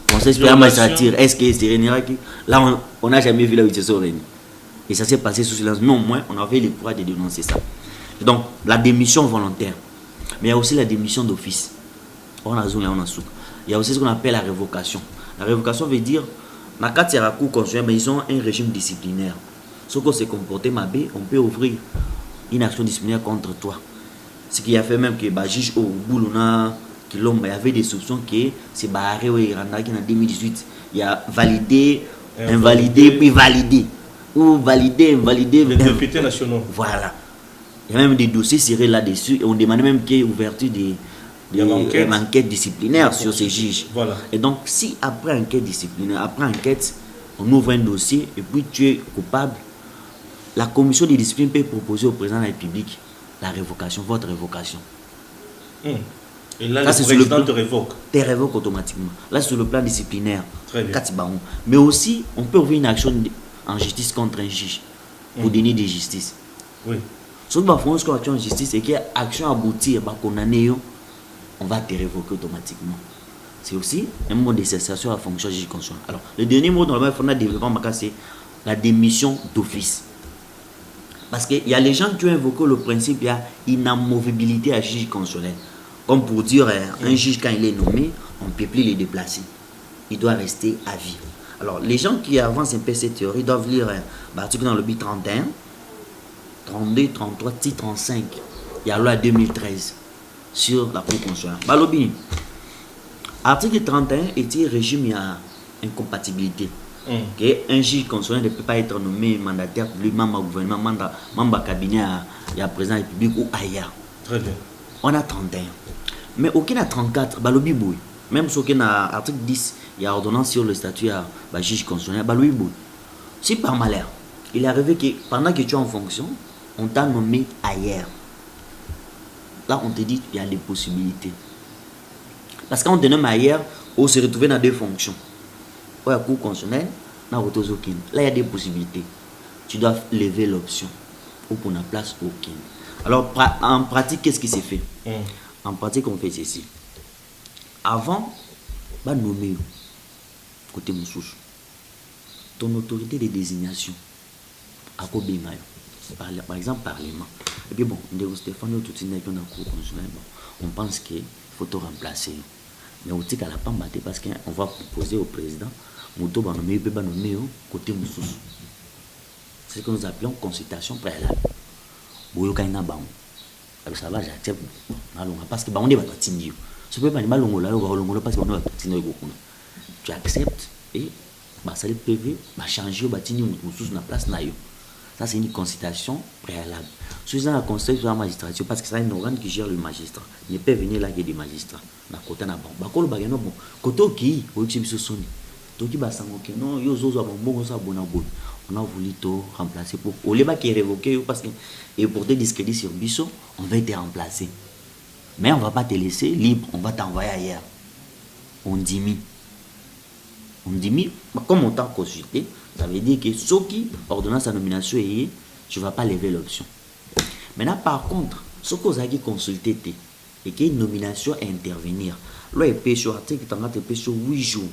Conseil supérieur magistrature, est-ce que c'est Rénérac? Là, on n'a jamais vu la utilisation Réné. Et ça s'est passé sous silence. Non, moins, on avait le pouvoir de dénoncer ça. Donc, la démission volontaire. Mais il y a aussi la démission d'office. Il y a aussi ce qu'on appelle la révocation. La révocation veut dire, dans le cas de la Cour constitutionnelle, ils ont un régime disciplinaire. Ce qu'on s'est comporté, on peut ouvrir une action disciplinaire contre toi. Ce qui a fait même que le juge au Boulouna, il y avait des soupçons que c'est barré au Iranda qui en 2018. Il a validé, invalidé, puis validé. Ou validé, invalidé. Les députés nationaux. Voilà. Il y a même des dossiers serrés là-dessus. Et on demandait même qu'il y ait ouverture d'une enquête disciplinaire sur ces juges. Voilà. Et donc, si après enquête disciplinaire, après enquête, on ouvre un dossier et puis tu es coupable, la commission de discipline peut proposer au président de la République la révocation, votre révocation. Et là, le président te révoque. Te révoque automatiquement. Là, c'est sur le plan disciplinaire. Très bien. Mais aussi, on peut ouvrir une action en justice contre un juge pour déni de justice. Oui. Ce qu'on va faire une action en justice, c'est qu'il y a action aboutie, on va te révoquer automatiquement. C'est aussi un mode de cessation à la fonction juge constitutionnelle. Alors, le dernier mot dans le fond de développement, c'est la démission d'office. Parce qu'il y a les gens qui ont invoqué le principe, il y a inamovibilité à juge constitutionnel. Comme pour dire, un juge, quand il est nommé, on ne peut plus le déplacer. Il doit rester à vie. Alors, les gens qui avancent un peu cette théorie doivent lire l'article dans le BI 31, 32, 33, 35. Il y a la loi 2013 sur la Cour constitutionnelle. Balobi, article 31 était régime à incompatibilité. Un juge constitutionnel ne peut pas être nommé mandataire public, membre du gouvernement, membre du cabinet, il y a président de la République ou ailleurs. Très bien. On a 31. Mais aucun a 34. Balobi Boui. Même si aucun a article 10, il y a ordonnance sur le statut à juge constitutionnel. Balobi Boui. Si par malheur, il est arrivé que pendant que tu es en fonction, on t'a nommé ailleurs. Là, on te dit qu'il y a des possibilités. Parce qu'on tenait hier, on se retrouvait dans 2 fonctions. Il y a cours constitutionnel, là il y a des possibilités. Tu dois lever l'option ou pour la place aucune. Alors en pratique, qu'est-ce qui s'est fait? En pratique, on fait ceci. Avant, on va nommer côté Moussouche. Ton autorité de désignation à Kobengayo. Par exemple, Parlement. Et puis bon, Stéphane, on pense qu'il faut te remplacer. Mais on dit qu'à la pamba, parce qu'on va proposer au président, Mouto va nommer, peut nommer côté Moussouche. C'est ce que nous appelons consultation préalable. Ça va, j'accepte. Parce que on est battu. Tu peux pas dire parce que tu acceptes et ça le PV va changer sous la place. Ça c'est une consultation préalable. Si vous avez un conseil sur la magistrature, parce que c'est un organe qui gère le magistrat, il peut venir là qu'il y a des magistrats. Na côté na bon. Ba ko le bagano bon. Côté qui au chibiso soni. Toki ba sango ke non yo zozo ba bon ça bon. On a voulu tout remplacer pour au lieu qui est révoqué parce que et pour te discrédit sur biso, on va te remplacer. Mais on va pas te laisser libre, on va t'envoyer ailleurs. On diminue. Comme on t'a consulté, ça veut dire que ceux qui ordonnent sa nomination, tu ne vas pas lever l'option. Maintenant, par contre, ceux qui ont consulté et qu'il y a une nomination à intervenir, là, il peut sur l'article 8 jours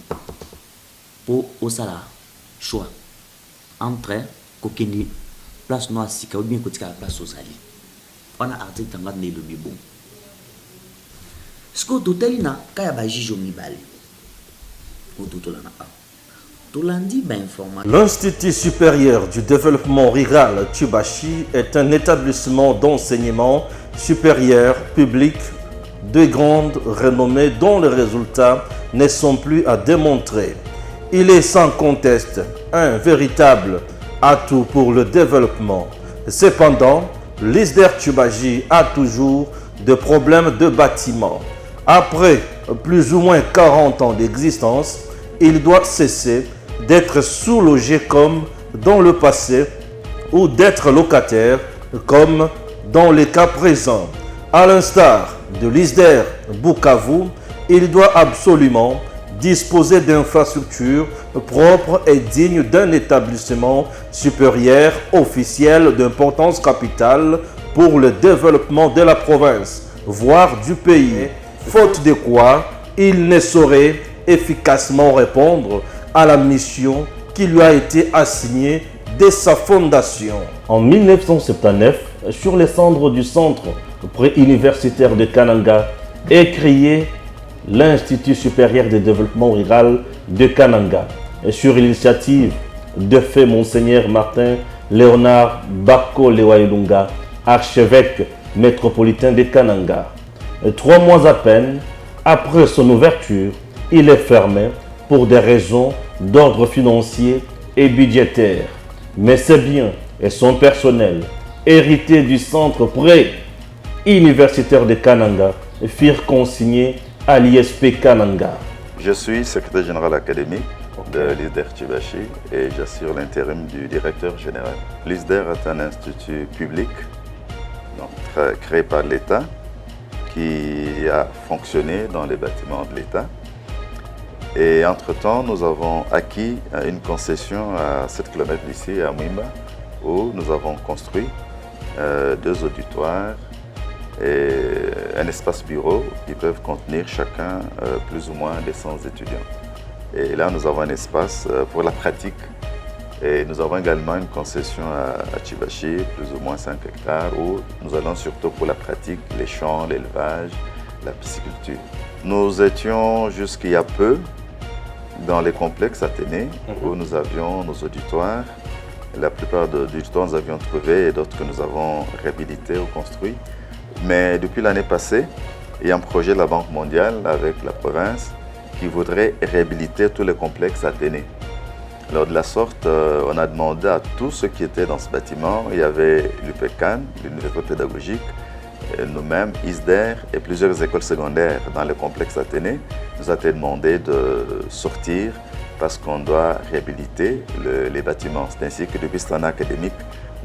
pour au salaire choix entre Kokeni, place noire, Sika ou bien Kotika, place au Sali. On a article 30 de bon. Ce que tout est là, quand il y a juge Mibale, ou tout là, l'Institut supérieur du développement rural Tchubashi est un établissement d'enseignement supérieur public de grande renommée dont les résultats ne sont plus à démontrer. Il est sans conteste un véritable atout pour le développement. Cependant, l'ISDER Tchubashi a toujours des problèmes de bâtiment. Après plus ou moins 40 ans d'existence, il doit cesser d'être sous-logé comme dans le passé ou d'être locataire comme dans les cas présents. À l'instar de l'ISDER Bukavu, il doit absolument disposer d'infrastructures propres et dignes d'un établissement supérieur officiel d'importance capitale pour le développement de la province, voire du pays, faute de quoi il ne saurait efficacement répondre à la mission qui lui a été assignée dès sa fondation. En 1979, sur les cendres du centre préuniversitaire de Kananga, est créé l'Institut supérieur de développement rural de Kananga, sur l'initiative de fait Monseigneur Martin Léonard Bako Lewailunga, archevêque métropolitain de Kananga. 3 mois à peine après son ouverture, il est fermé pour des raisons d'ordre financier et budgétaire. Mais ses biens et son personnel, hérités du centre pré-universitaire de Kananga, furent consignés à l'ISP Kananga. Je suis secrétaire général académique de l'ISDER Tchubashi et j'assure l'intérim du directeur général. L'ISDER est un institut public donc, créé par l'État qui a fonctionné dans les bâtiments de l'État. Et entre-temps, nous avons acquis une concession à 7 km d'ici, à Mwimba, où nous avons construit 2 auditoires et un espace bureau qui peuvent contenir chacun plus ou moins des 100 étudiants. Et là, nous avons un espace pour la pratique. Et nous avons également une concession à Tchubashi, plus ou moins 5 hectares, où nous allons surtout pour la pratique, les champs, l'élevage, la pisciculture. Nous étions jusqu'il y a peu dans les complexes Athénée, où nous avions nos auditoires. La plupart des auditoires nous avions trouvé et d'autres que nous avons réhabilités ou construits. Mais depuis l'année passée, il y a un projet de la Banque mondiale avec la province qui voudrait réhabiliter tous les complexes Athénée. Alors de la sorte, on a demandé à tous ceux qui étaient dans ce bâtiment, il y avait l'UPECAN, l'Université pédagogique, nous-mêmes, ISDER et plusieurs écoles secondaires dans le complexe Athénée, nous a été demandé de sortir parce qu'on doit réhabiliter les bâtiments. C'est ainsi que depuis cette année académique,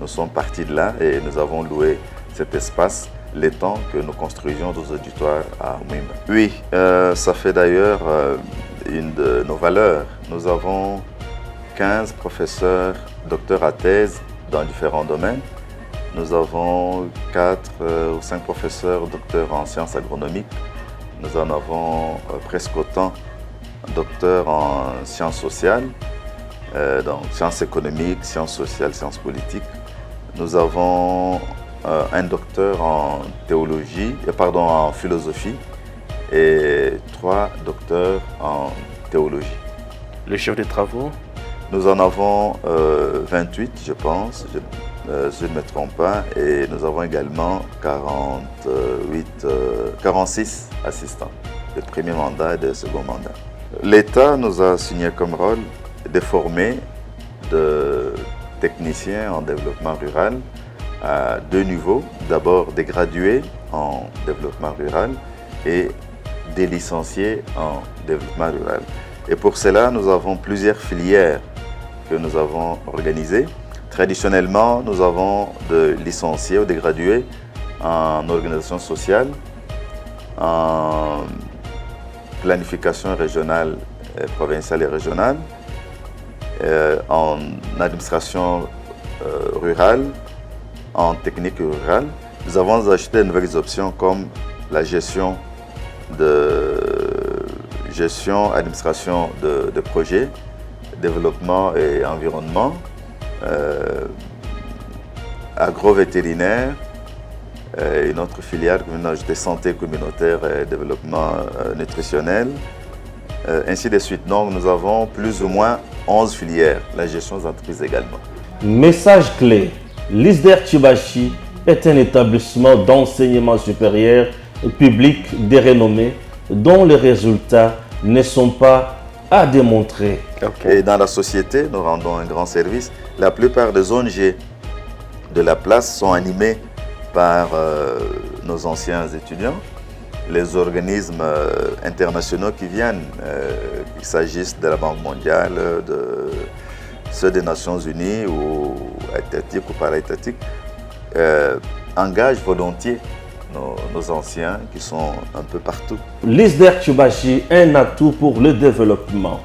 nous sommes partis de là et nous avons loué cet espace les temps que nous construisions nos auditoires à Mwimba. Oui, ça fait d'ailleurs une de nos valeurs. Nous avons 15 professeurs, docteurs à thèse dans différents domaines. Nous avons 4 ou 5 professeurs, docteurs en sciences agronomiques. Nous en avons presque autant, docteurs en sciences sociales, donc sciences économiques, sciences sociales, sciences politiques. Nous avons un docteur en théologie, en philosophie et 3 docteurs en théologie. Le chef des travaux? Nous en avons 28, je pense, je ne me trompe pas, et nous avons également 46 assistants de premier mandat et de second mandat. L'État nous a signé comme rôle de former de techniciens en développement rural à 2 niveaux. D'abord des gradués en développement rural et des licenciés en développement rural. Et pour cela, nous avons plusieurs filières que nous avons organisées. Traditionnellement, nous avons des licenciés ou des gradués en organisation sociale, en planification régionale, provinciale et régionale, en administration rurale, en technique rurale. Nous avons acheté de nouvelles options comme la gestion, administration de projets, développement et environnement, agro-vétérinaire, une autre filière de santé communautaire et développement nutritionnel, ainsi de suite. Donc nous avons plus ou moins 11 filières, la gestion des entreprises également. Message clé, l'ISDER Tchibachi est un établissement d'enseignement supérieur public de renommée dont les résultats ne sont pas à démontrer. Et dans la société, nous rendons un grand service. La plupart des ONG de la place sont animées par nos anciens étudiants, les organismes internationaux qui viennent, qu'il s'agisse de la Banque mondiale, de ceux des Nations Unies ou étatiques ou para-étatiques, engagent volontiers nos anciens qui sont un peu partout. L'ISDER Tchibachi est un atout pour le développement.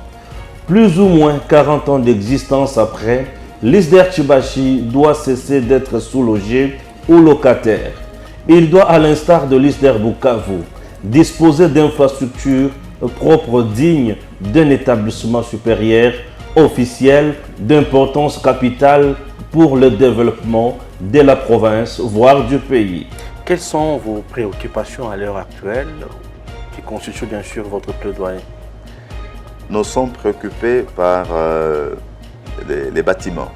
Plus ou moins 40 ans d'existence après, l'ISDER Tchibachi doit cesser d'être sous-logé ou locataire. Il doit, à l'instar de l'ISDER Bukavu, disposer d'infrastructures propres dignes d'un établissement supérieur officiel d'importance capitale pour le développement de la province, voire du pays. Quelles sont vos préoccupations à l'heure actuelle qui constituent bien sûr votre plaidoyer? Nous sommes préoccupés par les bâtiments.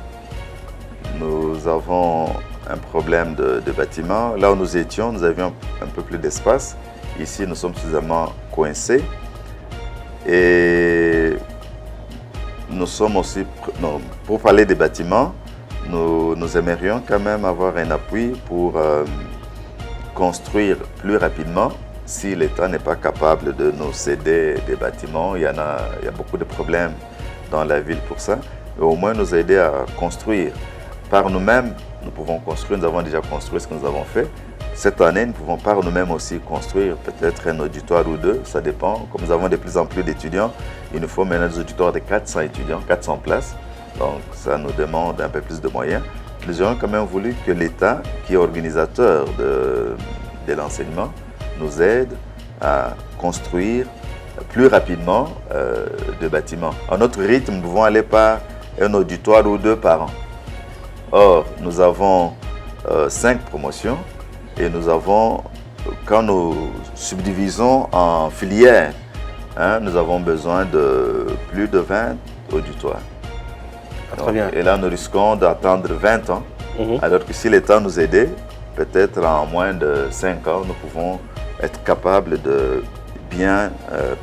Nous avons un problème de bâtiments. Là où nous étions, nous avions un peu plus d'espace. Ici, nous sommes suffisamment coincés. Et nous sommes aussi, pour parler des bâtiments, nous aimerions quand même avoir un appui pour construire plus rapidement si l'État n'est pas capable de nous céder des bâtiments. Il y a beaucoup de problèmes dans la ville pour ça. Mais au moins nous aider à construire. Par nous-mêmes, nous pouvons construire, nous avons déjà construit ce que nous avons fait. Cette année, nous pouvons par nous-mêmes aussi construire peut-être un auditoire ou 2, ça dépend. Comme nous avons de plus en plus d'étudiants, il nous faut maintenant des auditoires de 400 étudiants, 400 places. Donc ça nous demande un peu plus de moyens. Nous aurions quand même voulu que l'État, qui est organisateur de l'enseignement, nous aide à construire plus rapidement de bâtiments. À notre rythme, nous pouvons aller par un auditoire ou 2 par an. Or, nous avons 5 promotions et nous avons, quand nous subdivisons en filières, nous avons besoin de plus de 20 auditoires. Donc, et là, nous risquons d'attendre 20 ans, alors que si l'État nous aidait, peut-être en moins de 5 ans, nous pouvons être capables de bien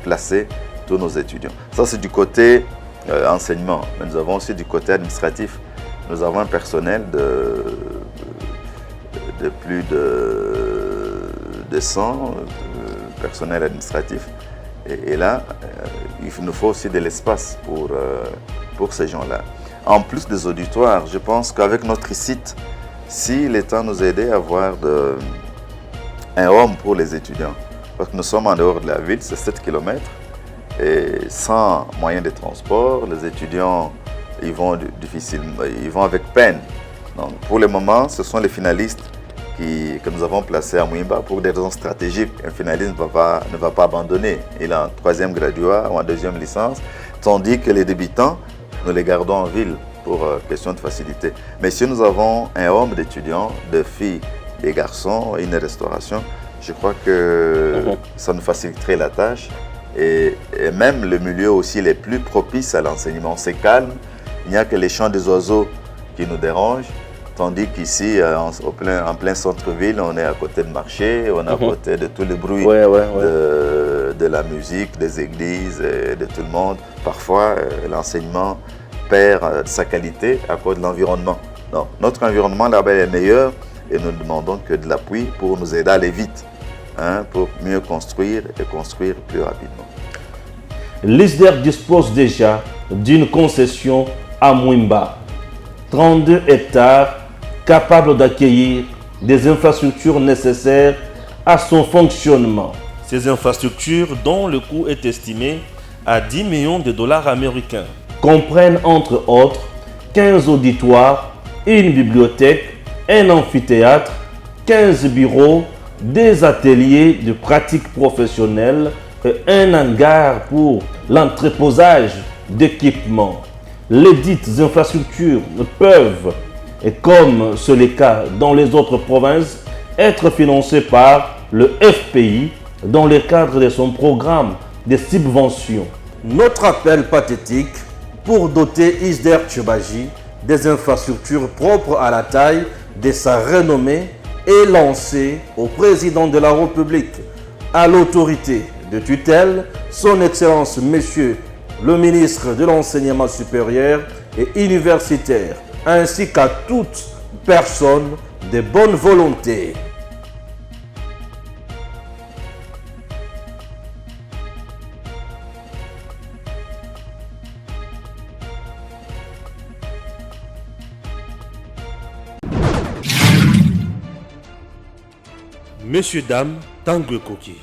placer tous nos étudiants. Ça, c'est du côté enseignement, mais nous avons aussi du côté administratif. Nous avons un personnel de plus de 100 personnel administratif. Et là, il nous faut aussi de l'espace pour ces gens-là. En plus des auditoires, je pense qu'avec notre site, si l'État nous aidait à avoir un home pour les étudiants. Parce que nous sommes en dehors de la ville, c'est 7 km. Et sans moyen de transport, les étudiants ils vont avec peine. Donc, pour le moment, ce sont les finalistes que nous avons placés à Mouimba pour des raisons stratégiques. Un finaliste ne va pas abandonner. Il est en 3e graduat ou en 2e licence, tandis que les débutants, nous les gardons en ville pour question de facilité. Mais si nous avons un home d'étudiants, de filles, des garçons, une restauration, je crois que ça nous faciliterait la tâche. Et même le milieu aussi les plus propice à l'enseignement. C'est calme, il n'y a que les chants des oiseaux qui nous dérangent, tandis qu'ici, en plein centre-ville, on est à côté de marché, on est à côté de tous les bruits de la musique, des églises, et de tout le monde. Parfois, l'enseignement perd sa qualité à cause de l'environnement. Donc, notre environnement là-bas est meilleur et nous ne demandons que de l'appui pour nous aider à aller vite, pour mieux construire et construire plus rapidement. L'ISDER dispose déjà d'une concession à Mouimba, 32 hectares capables d'accueillir des infrastructures nécessaires à son fonctionnement. Ces infrastructures, dont le coût est estimé à 10 millions de dollars américains, comprennent entre autres 15 auditoires, une bibliothèque, un amphithéâtre, 15 bureaux, des ateliers de pratique professionnelle et un hangar pour l'entreposage d'équipements. Les dites infrastructures peuvent, et comme c'est le cas dans les autres provinces, être financées par le FPI dans le cadre de son programme de subventions. Notre appel pathétique pour doter ISDER Tchoubaji des infrastructures propres à la taille de sa renommée est lancé au président de la République, à l'autorité de tutelle, son Excellence Monsieur le ministre de l'Enseignement supérieur et universitaire, ainsi qu'à toute personne de bonne volonté. Messieurs, dames, Tanguy Koki.